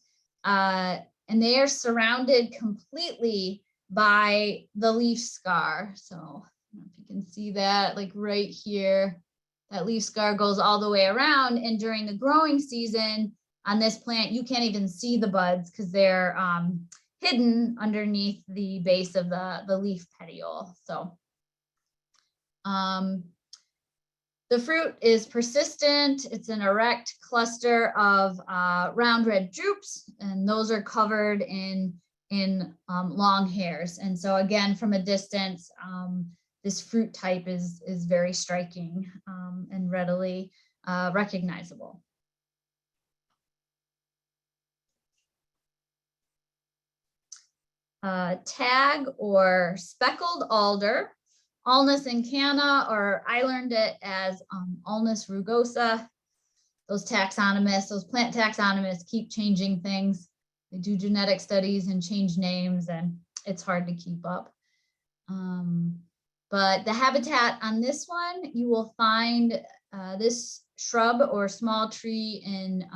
and they are surrounded completely by the leaf scar. So I don't know if you can see that, like right here, that leaf scar goes all the way around. And during the growing season on this plant, you can't even see the buds because they're hidden underneath the base of the leaf petiole. So the fruit is persistent. It's an erect cluster of round red drupes, and those are covered in long hairs. And so again, from a distance, this fruit type is very striking and readily recognizable. Tag or speckled alder, Alnus incana, or I learned it as Alnus rugosa. Those taxonomists, those plant taxonomists keep changing things. They do genetic studies and change names, and it's hard to keep up. But the habitat on this one, you will find this shrub or small tree in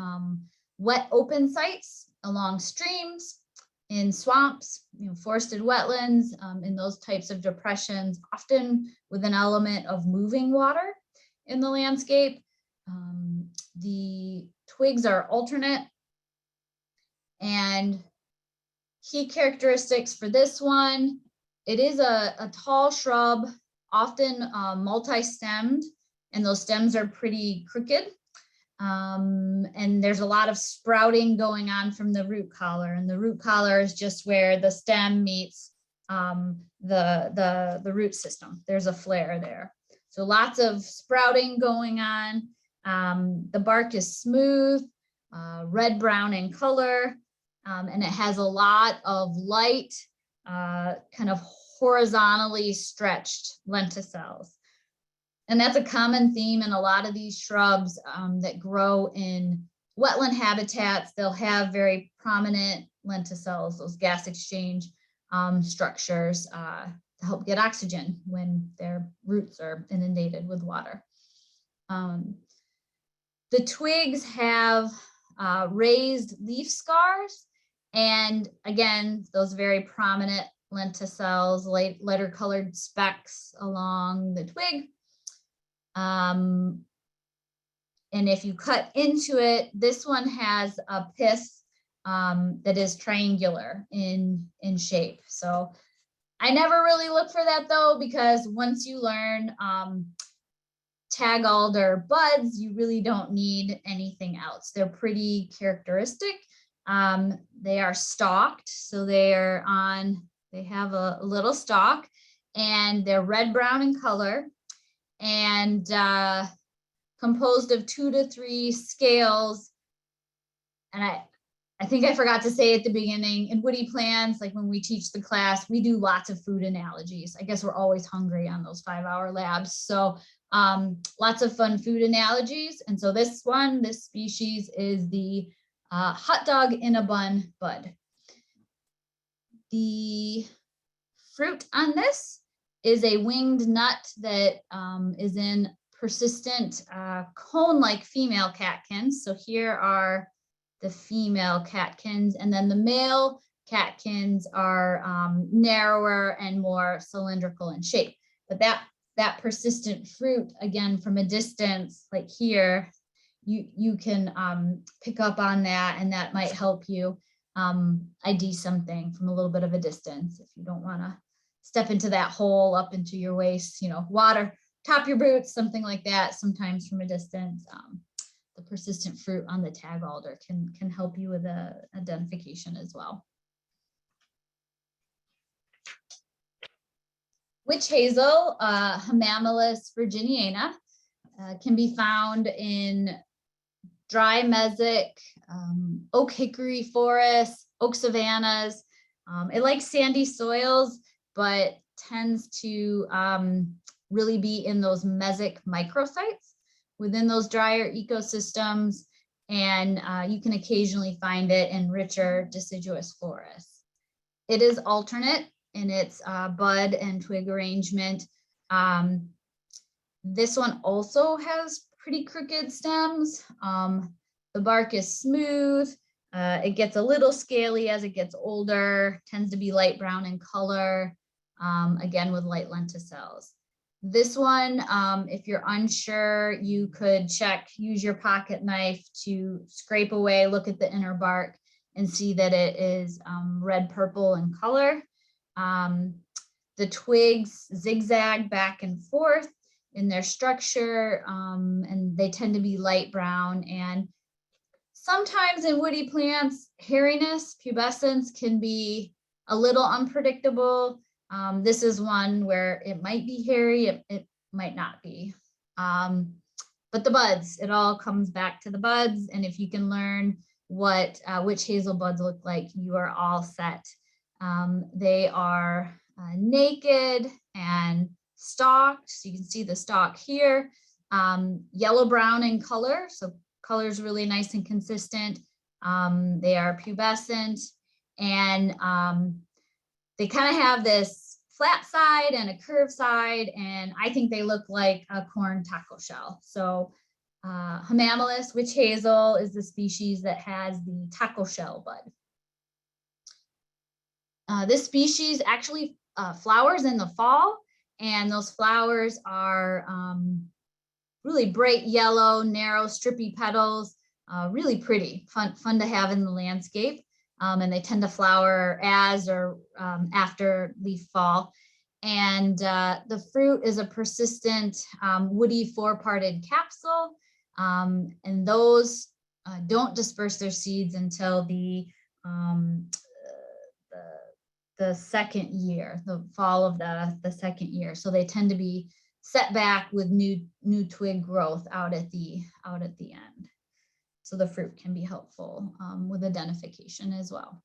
wet open sites, along streams, in swamps, forested wetlands, in those types of depressions, often with an element of moving water in the landscape. The twigs are alternate, and key characteristics for this one, it is a tall shrub, often multi-stemmed, and those stems are pretty crooked. And there's a lot of sprouting going on from the root collar, and the root collar is just where the stem meets the root system. There's a flare there. So lots of sprouting going on. The bark is smooth, red-brown in color, and it has a lot of light, kind of horizontally stretched lenticels. And that's a common theme in a lot of these shrubs that grow in wetland habitats. They'll have very prominent lenticels, those gas exchange structures to help get oxygen when their roots are inundated with water. The twigs have raised leaf scars, and again, those very prominent lenticels, lighter colored specks along the twig. And if you cut into it, this one has a pith that is triangular in shape. So I never really look for that though, because once you learn tag alder buds, you really don't need anything else. They're pretty characteristic. They are stalked, so they have a little stalk, and they're red-brown in color, and composed of 2 to 3 scales. And I think I forgot to say at the beginning, in woody plants, like when we teach the class, we do lots of food analogies. I guess we're always hungry on those 5-hour labs. So lots of fun food analogies. And so this species is the hot dog in a bun bud. The fruit on this is a winged nut that is in persistent cone-like female catkins. So here are the female catkins, and then the male catkins are narrower and more cylindrical in shape. But that persistent fruit, again, from a distance, like here, you can pick up on that, and that might help you ID something from a little bit of a distance if you don't want to step into that hole up into your waist, water, top your boots, something like that. Sometimes from a distance, the persistent fruit on the tag alder can help you with the identification as well. Witch hazel, Hamamelis virginiana, can be found in dry mesic, oak hickory forests, oak savannas. It likes sandy soils, but tends to really be in those mesic microsites within those drier ecosystems. And you can occasionally find it in richer deciduous forests. It is alternate in its bud and twig arrangement. This one also has pretty crooked stems. The bark is smooth. It gets a little scaly as it gets older, tends to be light brown in color, again with light lenticels. This one, if you're unsure, you could use your pocket knife to scrape away, look at the inner bark and see that it is red purple in color. The twigs zigzag back and forth in their structure, and they tend to be light brown. And sometimes in woody plants, hairiness, pubescence can be a little unpredictable. This is one where it might be hairy, it might not be. But the buds, it all comes back to the buds. And if you can learn which hazel buds look like, you are all set. They are naked and stalked. So you can see the stalk here, yellow brown in color. So color is really nice and consistent. They are pubescent, and they kind of have this flat side and a curved side, and I think they look like a corn taco shell. So Hamamelis witch hazel is the species that has the taco shell bud. This species actually flowers in the fall, and those flowers are really bright yellow, narrow, strippy petals, really pretty, fun to have in the landscape. And they tend to flower as or after leaf fall. And the fruit is a persistent woody four-parted capsule. And those don't disperse their seeds until the second year, the fall of the second year. So they tend to be set back with new twig growth out at the end. So the fruit can be helpful with identification as well.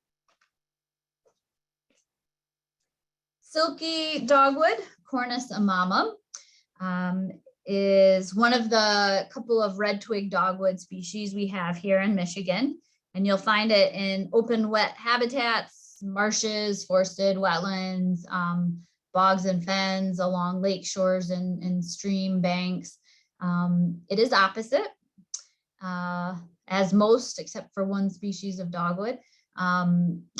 Silky dogwood, Cornus amamum, is one of the couple of red twig dogwood species we have here in Michigan. And you'll find it in open wet habitats, marshes, forested wetlands, bogs and fens along lake shores and stream banks. It is opposite, as most, except for one species of dogwood,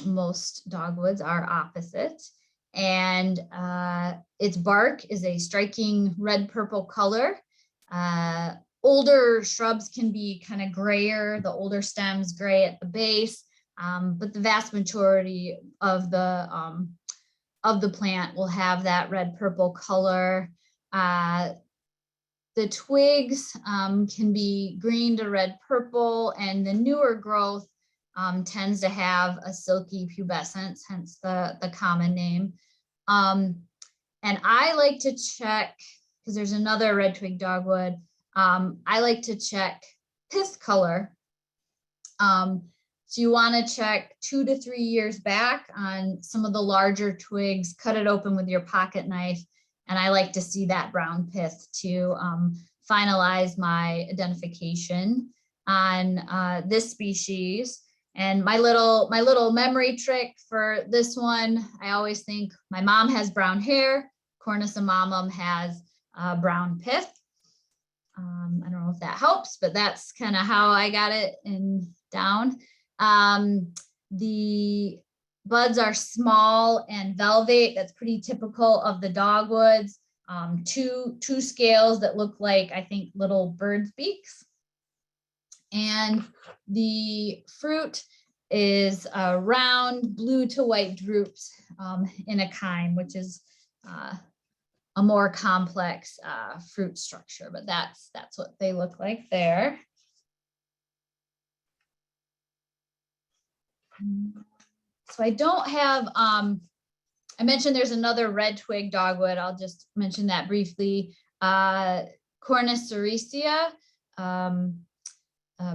most dogwoods are opposite. And its bark is a striking red purple color. Older shrubs can be kind of grayer, the older stems gray at the base, but the vast majority of the plant will have that red purple color. The twigs can be green to red purple, and the newer growth tends to have a silky pubescence, hence the common name. And I like to check, because there's another red twig dogwood, I like to check pith color. So you want to check 2 to 3 years back on some of the larger twigs, cut it open with your pocket knife. And I like to see that brown pith to finalize my identification on this species. And my little memory trick for this one, I always think my mom has brown hair, Cornus amamum has brown pith. I don't know if that helps, but that's kind of how I got it down. The buds are small and velvate. That's pretty typical of the dogwoods. Two scales that look like, I think, little bird's beaks. And the fruit is round blue to white drupes in a chyme, which is a more complex fruit structure, but that's what they look like there. So I don't have, I mentioned there's another red twig dogwood. I'll just mention that briefly. Cornus sericea,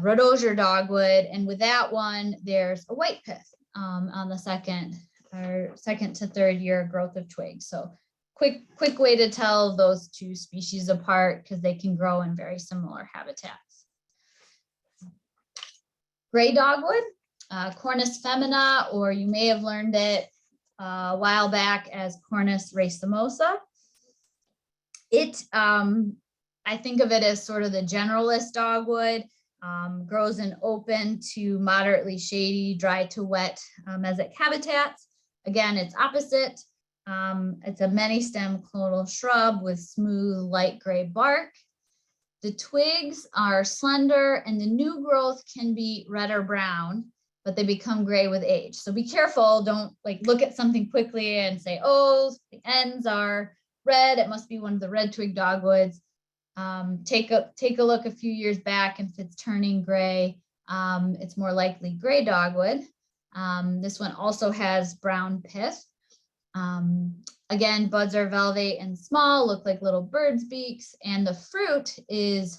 red osier dogwood. And with that one, there's a white pith on the second to third year growth of twigs. So quick way to tell those two species apart, because they can grow in very similar habitats. Gray dogwood, Cornus femina, or you may have learned it a while back as Cornus racemosa. I think of it as sort of the generalist dogwood. grows in open to moderately shady, dry to wet mesic habitats. Again, it's opposite. It's a many stem clonal shrub with smooth light gray bark. The twigs are slender and the new growth can be red or brown, but they become gray with age. So be careful, don't like look at something quickly and say, oh, the ends are red, it must be one of the red twig dogwoods. Take a look a few years back, and if it's turning gray, it's more likely gray dogwood. This one also has brown pith. Again, buds are velvate and small, look like little birds' beaks, and the fruit is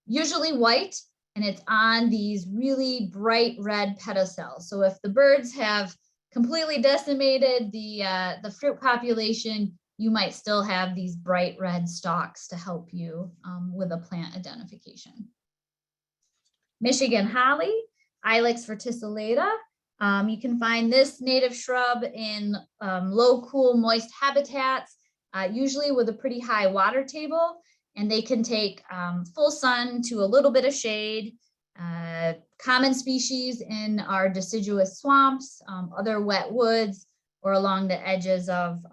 usually white, and it's on these really bright red pedicels. So if the birds have completely decimated the fruit population, you might still have these bright red stalks to help you with a plant identification. Michigan holly, Ilex verticillata. You can find this native shrub in low, cool, moist habitats, usually with a pretty high water table, and they can take full sun to a little bit of shade. Common species in our deciduous swamps, other wet woods, or along the edges of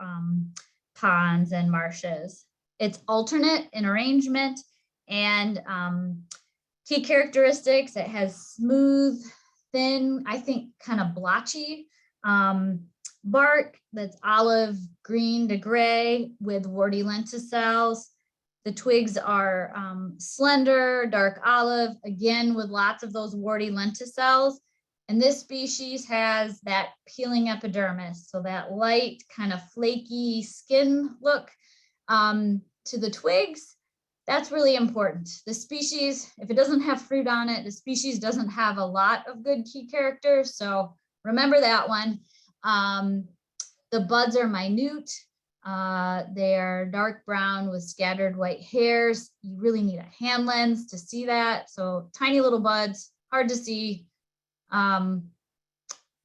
ponds and marshes. It's alternate in arrangement and key characteristics. It has smooth, thin, I think kind of blotchy bark that's olive green to gray with warty lenticels. The twigs are slender, dark olive, again with lots of those warty lenticels. And this species has that peeling epidermis, so that light kind of flaky skin look to the twigs. That's really important. The species, if it doesn't have fruit on it, the species doesn't have a lot of good key characters. So remember that one. The buds are minute. They are dark brown with scattered white hairs. You really need a hand lens to see that. So tiny little buds, hard to see.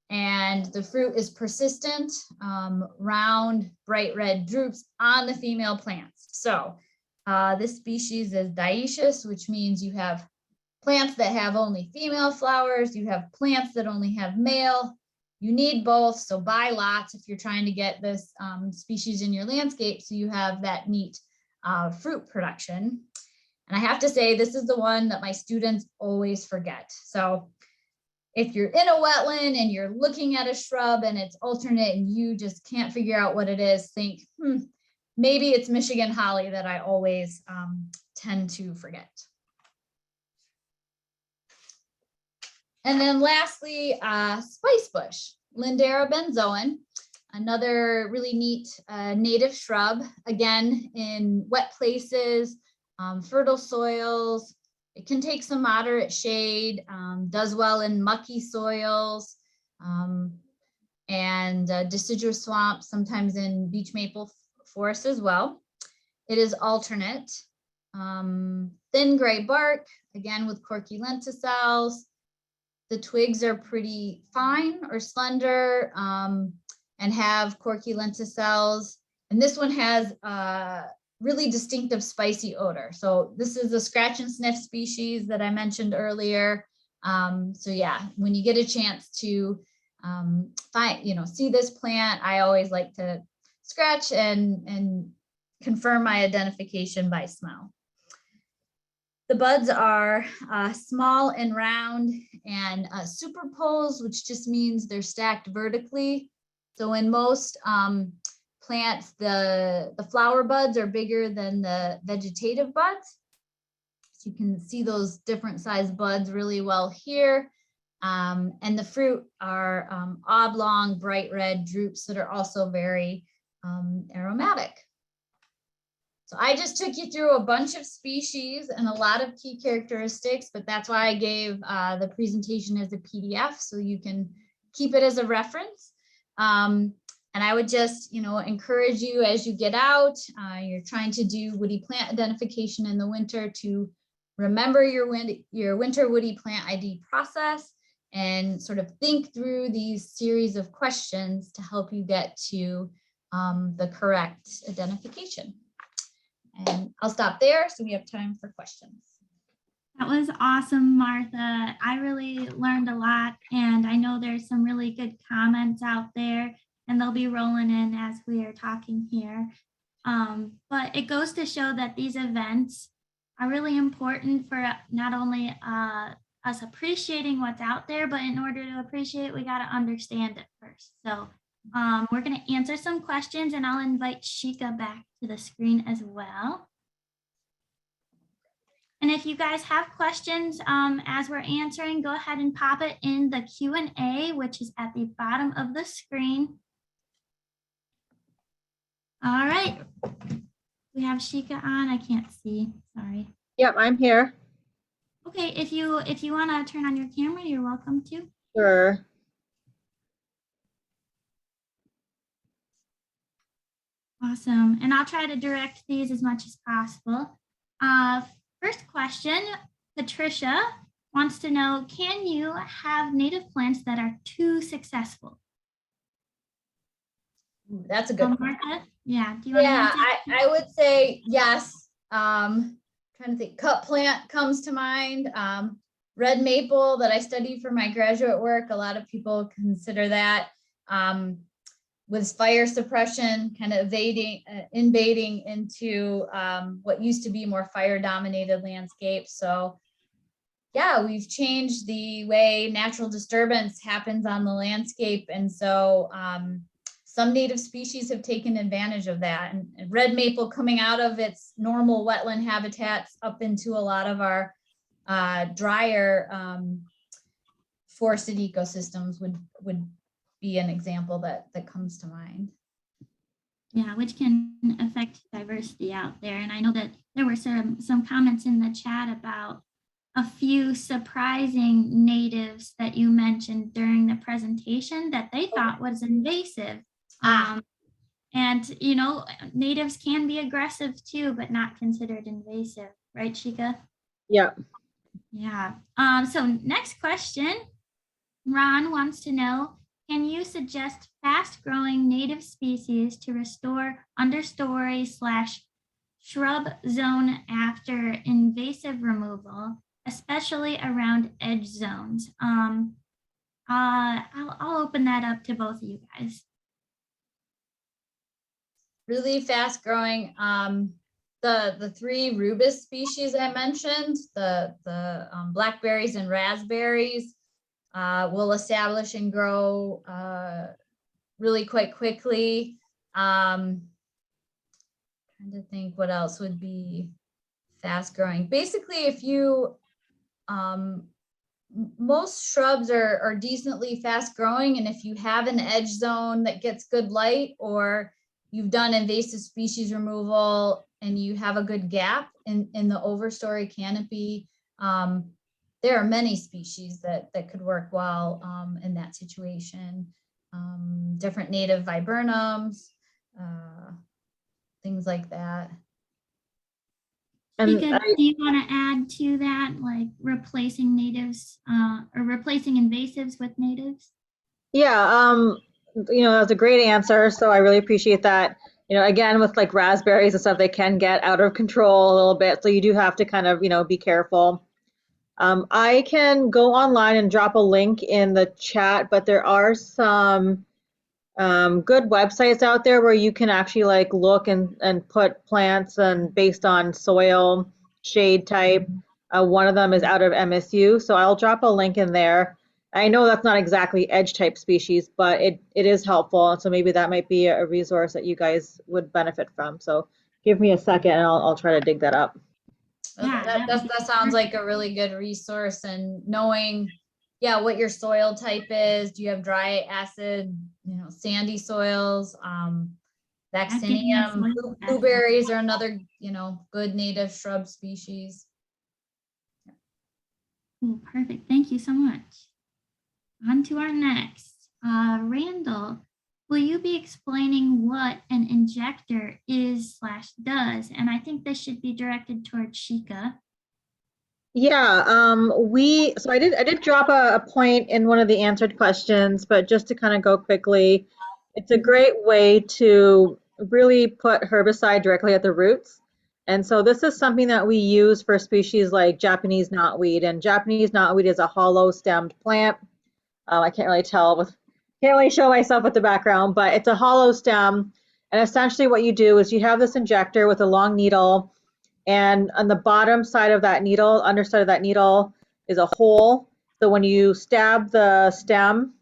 And the fruit is persistent, round, bright red drupes on the female plants. So this species is dioecious, which means you have plants that have only female flowers. You have plants that only have male. You need both, so buy lots if you're trying to get this species in your landscape so you have that neat fruit production. And I have to say, this is the one that my students always forget. So if you're in a wetland and you're looking at a shrub and it's alternate and you just can't figure out what it is, think, maybe it's Michigan holly that I always tend to forget. And then lastly, spice bush, Lindera benzoin, another really neat native shrub, again, in wet places, fertile soils. It can take some moderate shade, does well in mucky soils, and deciduous swamps, sometimes in beech maple forests as well. It is alternate, thin gray bark, again with corky lenticels. The twigs are pretty fine or slender and have corky lenticels. And this one has really distinctive spicy odor. So this is a scratch and sniff species that I mentioned earlier. So yeah, when you get a chance to see this plant, I always like to scratch and confirm my identification by smell. The buds are small and round and superposed, which just means they're stacked vertically. So in most plants, the flower buds are bigger than the vegetative buds. So you can see those different size buds really well here. And the fruit are oblong, bright red drupes that are also very aromatic. So I just took you through a bunch of species and a lot of key characteristics, but that's why I gave the presentation as a PDF so you can keep it as a reference. And I would just, encourage you as you get out, you're trying to do woody plant identification in the winter to remember your winter woody plant ID process and sort of think through these series of questions to help you get to the correct identification. And I'll stop there so we have time for questions. That was awesome, Martha. I really learned a lot, and I know there's some really good comments out there, and they'll be rolling in as we are talking here. But it goes to show that these events are really important for not only us appreciating what's out there, but in order to appreciate it, we got to understand it first. So we're going to answer some questions, and I'll invite Shikha back to the screen as well. And if you guys have questions as we're answering, go ahead and pop it in the Q&A, which is at the bottom of the screen. All right. We have Shikha on. I can't see. Sorry. Yep, I'm here. Okay, if you want to turn on your camera, you're welcome to. Sure. Awesome. And I'll try to direct these as much as possible. First question, Patricia wants to know, can you have native plants that are too successful? Ooh, that's a good one. Martha? Yeah. Do you want Yeah, to answer? I would say yes. Trying to think, cut plant comes to mind. Red maple that I studied for my graduate work, a lot of people consider that. With fire suppression, kind of invading into what used to be more fire dominated landscapes. So yeah, we've changed the way natural disturbance happens on the landscape. And so some native species have taken advantage of that. And red maple coming out of its normal wetland habitats up into a lot of our drier forested ecosystems would be an example that comes to mind. Yeah, which can affect diversity out there. And I know that there were some comments in the chat about a few surprising natives that you mentioned during the presentation that they thought was invasive. And, you know, natives can be aggressive too, but not considered invasive, right, Shikha? Yep. Yeah. So next question, Ron wants to know, can you suggest fast-growing native species to restore understory / shrub zone after invasive removal, especially around edge zones? I'll open that up to both of you guys. Really fast growing. The three rubus species I mentioned, the blackberries and raspberries, will establish and grow really quite quickly. Trying to think what else would be fast growing. Basically, if you, most shrubs are decently fast growing, and if you have an edge zone that gets good light, or you've done invasive species removal and you have a good gap in the overstory canopy, there are many species that could work well in that situation. Different native viburnums, things like that. And Shikha, do you want to add to that, like replacing natives or replacing invasives with natives? yeah, you know, that was a great answer. So I really appreciate that. You know, again, with like raspberries and stuff, they can get out of control a little bit. So you do have to kind of, you know, be careful. I can go online and drop a link in the chat, but there are some good websites out there where you can actually like look and put plants and based on soil, shade type. One of them is out of MSU, so I'll drop a link in there. I know that's not exactly edge type species, but it is helpful. So maybe that might be a resource that you guys would benefit from. So give me a second and I'll try to dig that up. Yeah, That sounds like a really good resource, and knowing, yeah, what your soil type is. Do you have dry, acid, you know, sandy soils? Vaccinium, blueberries are another, you know, good native shrub species. Oh, perfect. Thank you so much. On to our next. Randall, will you be explaining what an injector is / does? And I think this should be directed towards Shikha. Yeah, so I did drop a point in one of the answered questions, but just to kind of go quickly, it's a great way to really put herbicide directly at the roots. And so this is something that we use for species like Japanese knotweed, and Japanese knotweed is a hollow stemmed plant. I can't really can't really show myself with the background, but it's a hollow stem. And essentially what you do is you have this injector with a long needle, and on the bottom side of that needle, underside of that needle, is a hole. So when you stab the stem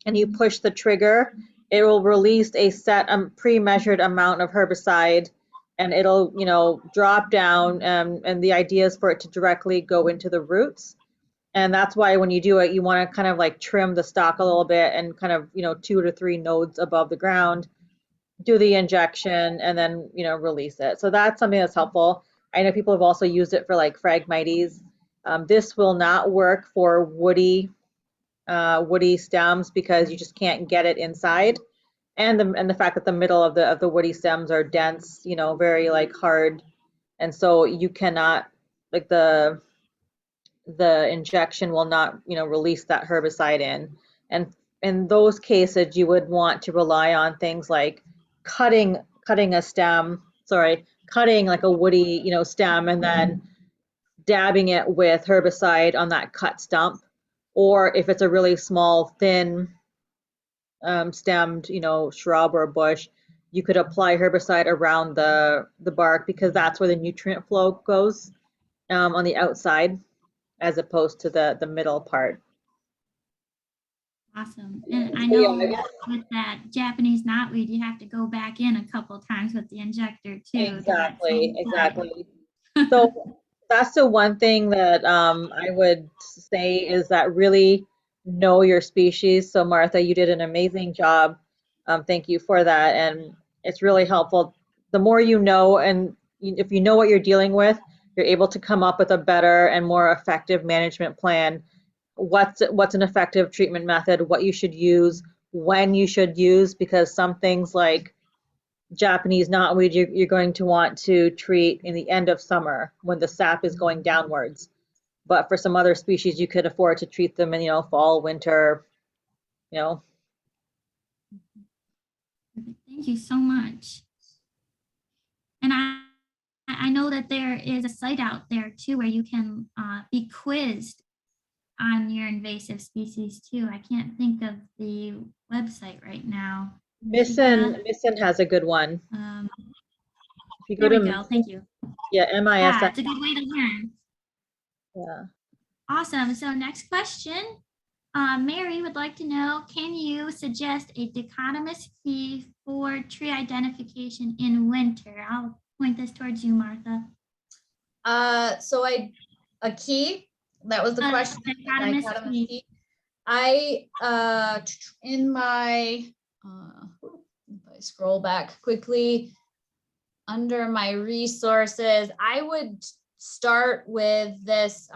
and you push the trigger, it will release a set pre-measured amount of herbicide, and it'll, you know, drop down, and the idea is for it to directly go into the roots. And that's why when you do it, you want to kind of like trim the stalk a little bit and kind of, you know, 2 to 3 nodes above the ground, do the injection, and then, you know, release it. So that's something that's helpful. I know people have also used it for like Phragmites. This will not work for woody stems because you just can't get it inside. And the fact that the middle of the woody stems are dense, you know, very like hard. And so you cannot, like the injection will not, you know, release that herbicide in. And in those cases, you would want to rely on things like cutting a stem, cutting like a woody, you know, stem, and then dabbing it with herbicide on that cut stump. Or if it's a really small, thin stemmed, you know, shrub or bush, you could apply herbicide around the bark, because that's where the nutrient flow goes, on the outside, as opposed to the middle part. Awesome. And I know with that Japanese knotweed, you have to go back in a couple times with the injector too. Exactly. So that's the one thing that I would say is that really know your species. So Martha, you did an amazing job. Thank you for that. And it's really helpful. The more you know, and if you know what you're dealing with, you're able to come up with a better and more effective management plan. What's an effective treatment method, what you should use, when you should use, because some things like Japanese knotweed, you're going to want to treat in the end of summer when the sap is going downwards. But for some other species, you could afford to treat them in, you know, fall, winter, you know. Thank you so much. And I know that there is a site out there too where you can be quizzed on your invasive species too. I can't think of the website right now. Misson has a good one. If you go There to we go. Thank you. Yeah, MIS. Yeah, it's a good way to learn. Yeah. Awesome. So next question. Mary would like to know, can you suggest a dichotomous key for tree identification in winter? I'll point this towards you, Martha. So a key, that was the question. Dichotomous key. I in my if I scroll back quickly under my resources, I would start with this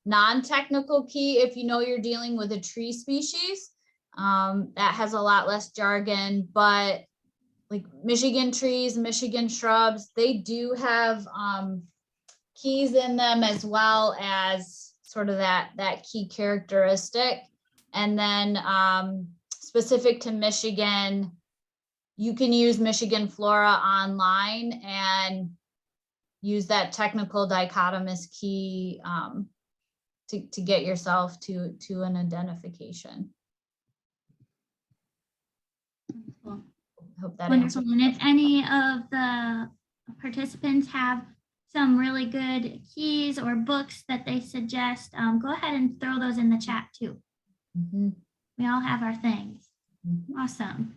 non-technical key if you know you're dealing with a tree species that has a lot less jargon, but like Michigan trees, Michigan shrubs, they do have keys in them as well as sort of that key characteristic. And then specific to Michigan, you can use Michigan Flora online and use that technical dichotomous key to get yourself to an identification. Wonderful. I hope that Wonderful. answers. And if any of the participants have some really good keys or books that they suggest, go ahead and throw those in the chat too. Mm-hmm. We all have our things. Mm-hmm. Awesome.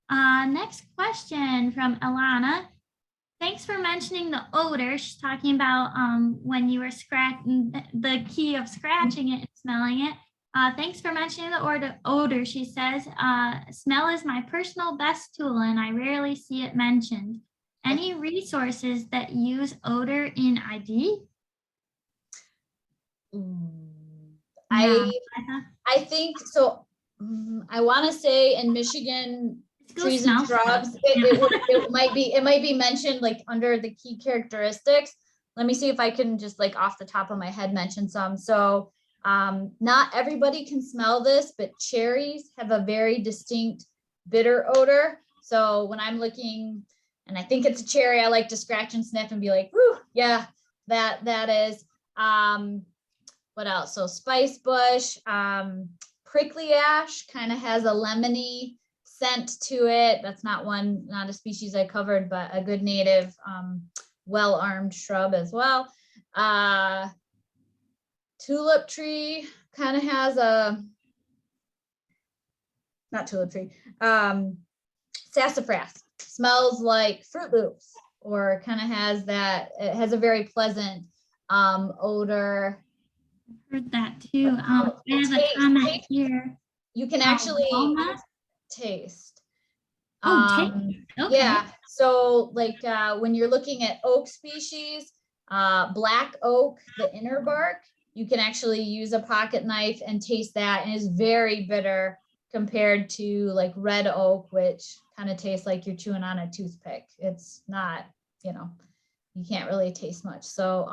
Next question from Alana. Thanks for mentioning the odor. She's talking about when you were scratching the key of scratching it and smelling it. Thanks for mentioning the odor. She says, smell is my personal best tool and I rarely see it mentioned. Any resources that use odor in ID? I think so. I want to say in Michigan trees and shrubs, it might be mentioned like under the key characteristics. Let me see if I can just like off the top of my head mention some. So not everybody can smell this, but cherries have a very distinct bitter odor. So when I'm looking And I think it's a cherry. I like to scratch and sniff and be like, whoo, yeah, that is. What else? So spice bush, prickly ash kind of has a lemony scent to it. That's not a species I covered, but a good native, well-armed shrub as well. Tulip tree kind of has not tulip tree, sassafras, smells like Fruit Loops, or kind of has that, it has a very pleasant odor. Heard that too. I have a comment here. You can actually walnut? taste. Taste. Okay. Yeah, so like when you're looking at oak species, black oak, the inner bark, you can actually use a pocket knife and taste that, and it's very bitter compared to like red oak, which kind of tastes like you're chewing on a toothpick. It's not, you can't really taste much. So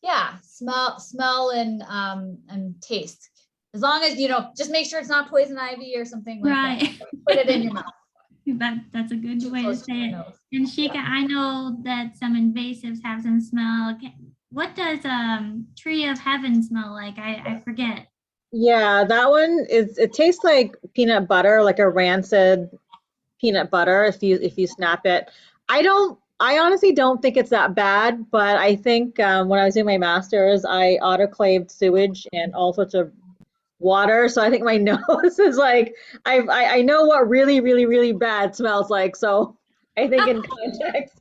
yeah, smell and taste. As long as, just make sure it's not poison ivy or something like Right. that. Put it in your mouth. That's a good way to Close say your it. nose. And Shikha, I know that some invasives have some smell. What does tree of heaven smell like? I forget. Yeah, that one it tastes like peanut butter, like a rancid peanut butter if you snap it. I honestly don't think it's that bad, but I think when I was doing my master's, I autoclaved sewage and all sorts of water. So I think my nose is like, I know what really, really, really bad smells like. So I think in context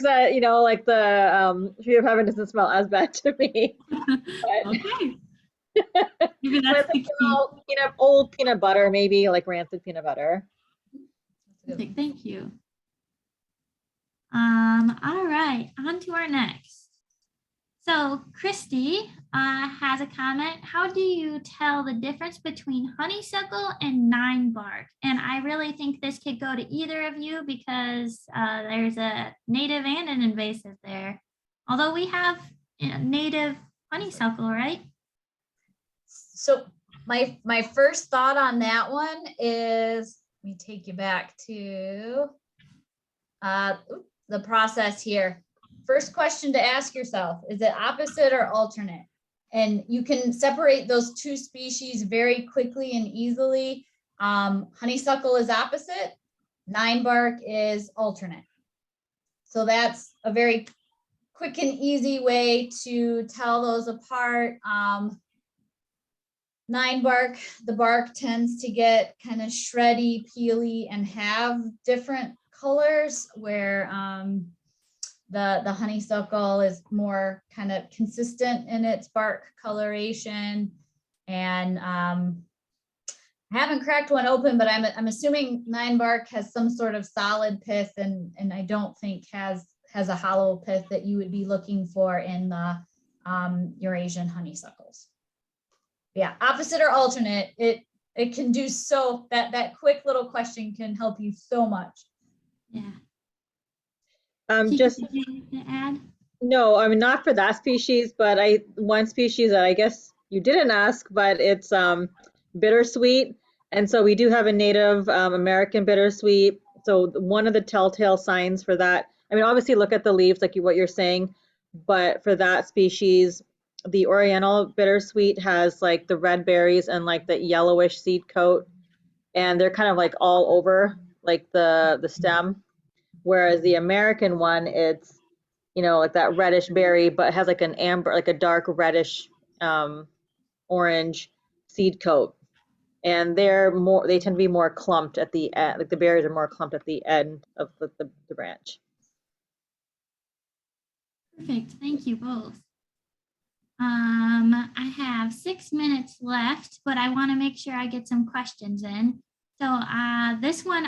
that, like the tree of heaven doesn't smell as bad to me. Okay. Maybe But that's I the think key. old peanut butter, maybe like rancid peanut butter. Perfect, thank you. All right, on to our next. So Christy has a comment. How do you tell the difference between honeysuckle and nine bark? And I really think this could go to either of you because there's a native and an invasive there. Although we have native honeysuckle, right? So my first thought on that one is, let me take you back to the process here. First question to ask yourself, is it opposite or alternate? And you can separate those two species very quickly and easily. Honeysuckle is opposite, nine bark is alternate. So that's a very quick and easy way to tell those apart. Nine bark, the bark tends to get kind of shreddy, peely, and have different colors, where the honeysuckle is more kind of consistent in its bark coloration. And I haven't cracked one open, but I'm assuming nine bark has some sort of solid pith, and I don't think has a hollow pith that you would be looking for in the Eurasian honeysuckles. Yeah, opposite or alternate, it can do so, that quick little question can help you so much. Yeah. Just Anything to add? no, I mean not for that species, but one species that I guess you didn't ask, but it's bittersweet, and so we do have a native American bittersweet. So one of the telltale signs for that, I mean, obviously look at the leaves, like what you're saying, but for that species, the Oriental bittersweet has like the red berries and like the yellowish seed coat, and they're kind of like all over like the stem. Whereas the American one, it's like that reddish berry, but it has like an amber, like a dark reddish orange seed coat, and they tend to be more clumped at the end, like the berries are more clumped at the end of the branch. Perfect, thank you both. I have 6 minutes left, but I want to make sure I get some questions in. So this one,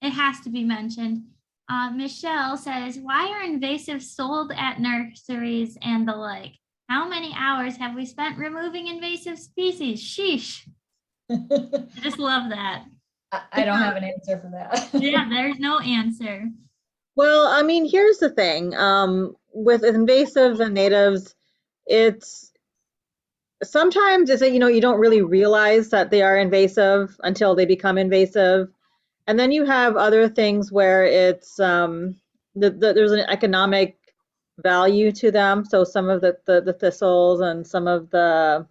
it has to be mentioned. Michelle says, why are invasives sold at nurseries and the like? How many hours have we spent removing invasive species? Sheesh. I just love that. I don't have an answer for that. Yeah, there's no answer. Well, I mean, here's the thing. With invasives and natives, it's sometimes you don't really realize that they are invasive until they become invasive. And then you have other things where it's there's an economic value to them. So some of the thistles and some of the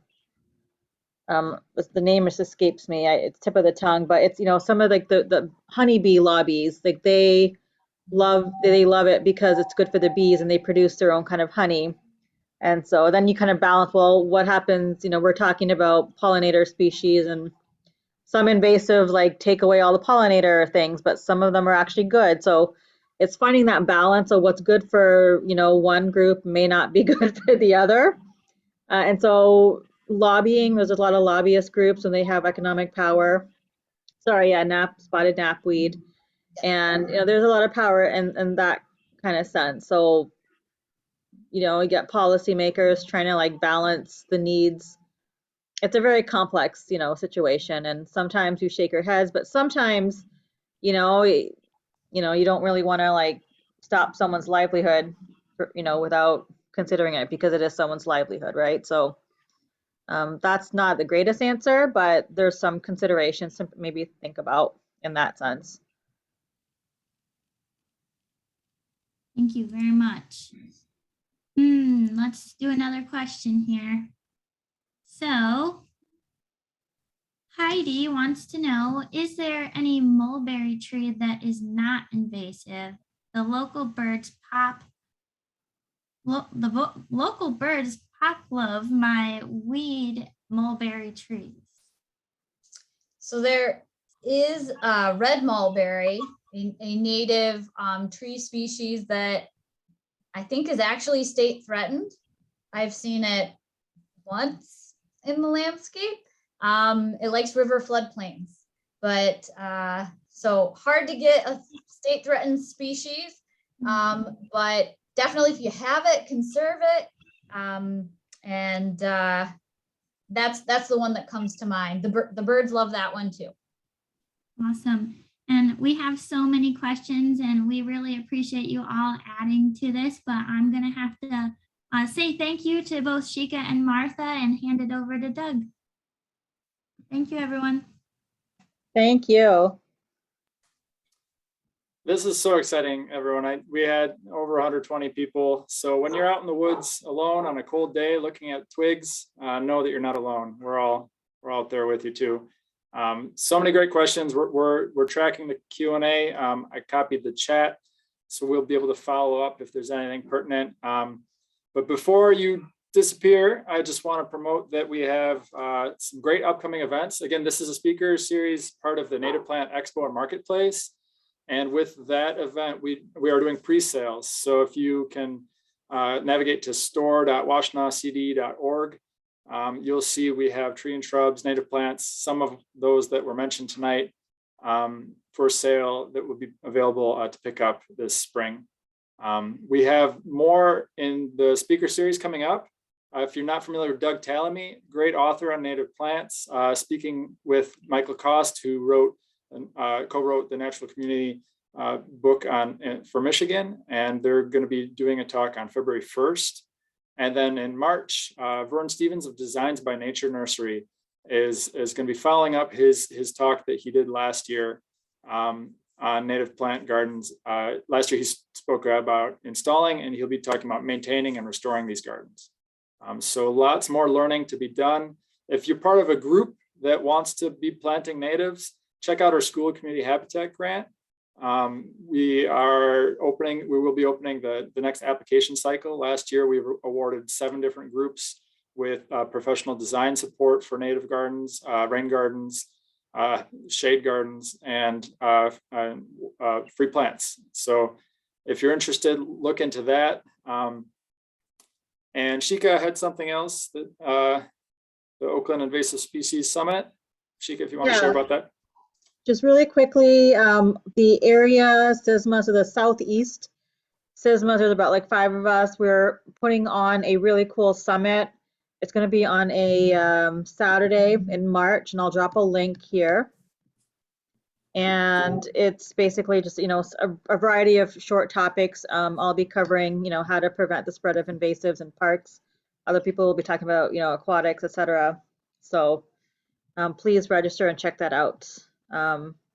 name just escapes me. It's tip of the tongue, but it's some of like the honeybee lobbies. Like they love it because it's good for the bees and they produce their own kind of honey. And so then you kind of balance, well, what happens, we're talking about pollinator species, and some invasive like take away all the pollinator things, but some of them are actually good. So it's finding that balance of what's good for, one group may not be good for the other. And so lobbying, there's a lot of lobbyist groups and they have economic power. Sorry, yeah, spotted knapweed. And there's a lot of power in that kind of sense. So you get policymakers trying to like balance the needs. It's a very complex situation, and sometimes you shake your heads, but sometimes you don't really want to like stop someone's livelihood without considering it, because it is someone's livelihood, right? So that's not the greatest answer, but there's some considerations to maybe think about in that sense. Thank you very much. Let's do another question here. So Heidi wants to know, is there any mulberry tree that is not invasive? The local birds love my weed mulberry trees. So there is red mulberry, a native tree species that I think is actually state threatened. I've seen it once in the landscape. It likes river floodplains, but so hard to get a state threatened species. But definitely if you have it, conserve it. And that's the one that comes to mind. The birds love that one too. Awesome. And we have so many questions and we really appreciate you all adding to this, but I'm going to have to say thank you to both Shikha and Martha and hand it over to Doug. Thank you, everyone. Thank you. This is so exciting, everyone. We had over 120 people. So when you're out in the woods alone on a cold day looking at twigs, know that you're not alone. We're all out there with you too. So many great questions. We're tracking the Q&A. I copied the chat, so we'll be able to follow up if there's anything pertinent. But before you disappear, I just want to promote that we have some great upcoming events. Again, this is a speaker series, part of the Native Plant Expo and Marketplace. And with that event, we are doing pre-sales. So if you can navigate to store.washtenaw.cd.org, you'll see we have tree and shrubs, native plants, some of those that were mentioned tonight for sale that will be available to pick up this spring. We have more in the speaker series coming up. If you're not familiar with Doug Tallamy, great author on native plants, speaking with Michael Cost, who co-wrote the Natural Community book for Michigan, and they're going to be doing a talk on February 1st. And then in March, Vern Stevens of Designs by Nature Nursery is going to be following up his talk that he did last year on native plant gardens. Last year he spoke about installing, and he'll be talking about maintaining and restoring these gardens. So lots more learning to be done. If you're part of a group that wants to be planting natives, check out our School Community Habitat Grant. We will be opening the next application cycle. Last year, we awarded 7 different groups with professional design support for native gardens, rain gardens, shade gardens, and free plants. So if you're interested, look into that. And Shikha had something else, that the Oakland Invasive Species Summit. Shikha, if you want to share about that. Just really quickly, the area CISMA, so the Southeast CISMA, there's about like 5 of us. We're putting on a really cool summit. It's going to be on a Saturday in March, and I'll drop a link here. And it's basically just, a variety of short topics. I'll be covering, how to prevent the spread of invasives in parks. Other people will be talking about, aquatics, etc. So please register and check that out.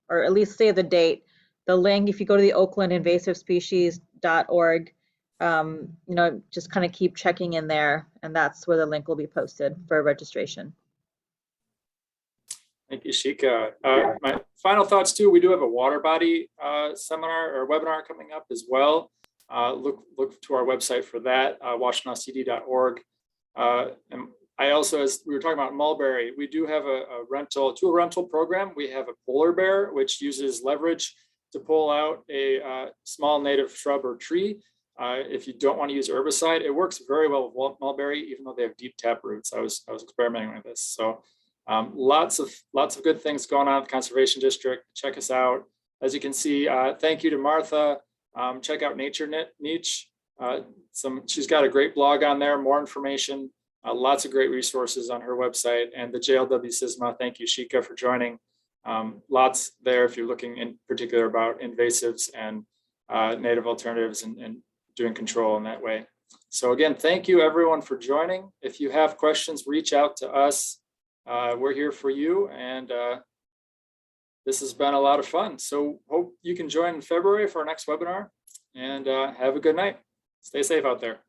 or at least save the date. The link, if you go to the oaklandinvasivespecies.org, just kind of keep checking in there, and that's where the link will be posted for registration. Thank you, Shikha. My final thoughts too, we do have a water body seminar or webinar coming up as well. Look to our website for that, washtenaw.org. And I also, as we were talking about mulberry, we do have a tool rental program. We have a polar bear, which uses leverage to pull out a small native shrub or tree. If you don't want to use herbicide, it works very well with mulberry, even though they have deep tap roots. I was experimenting with this. So lots of good things going on at the Conservation District. Check us out. As you can see, thank you to Martha. Check out Nature Niche. She's got a great blog on there, more information, lots of great resources on her website, and the JLW CISMA. Thank you, Shikha, for joining. Lots there if you're looking in particular about invasives and native alternatives and doing control in that way. So again, thank you everyone for joining. If you have questions, reach out to us. We're here for you, and this has been a lot of fun. So hope you can join in February for our next webinar, and have a good night. Stay safe out there.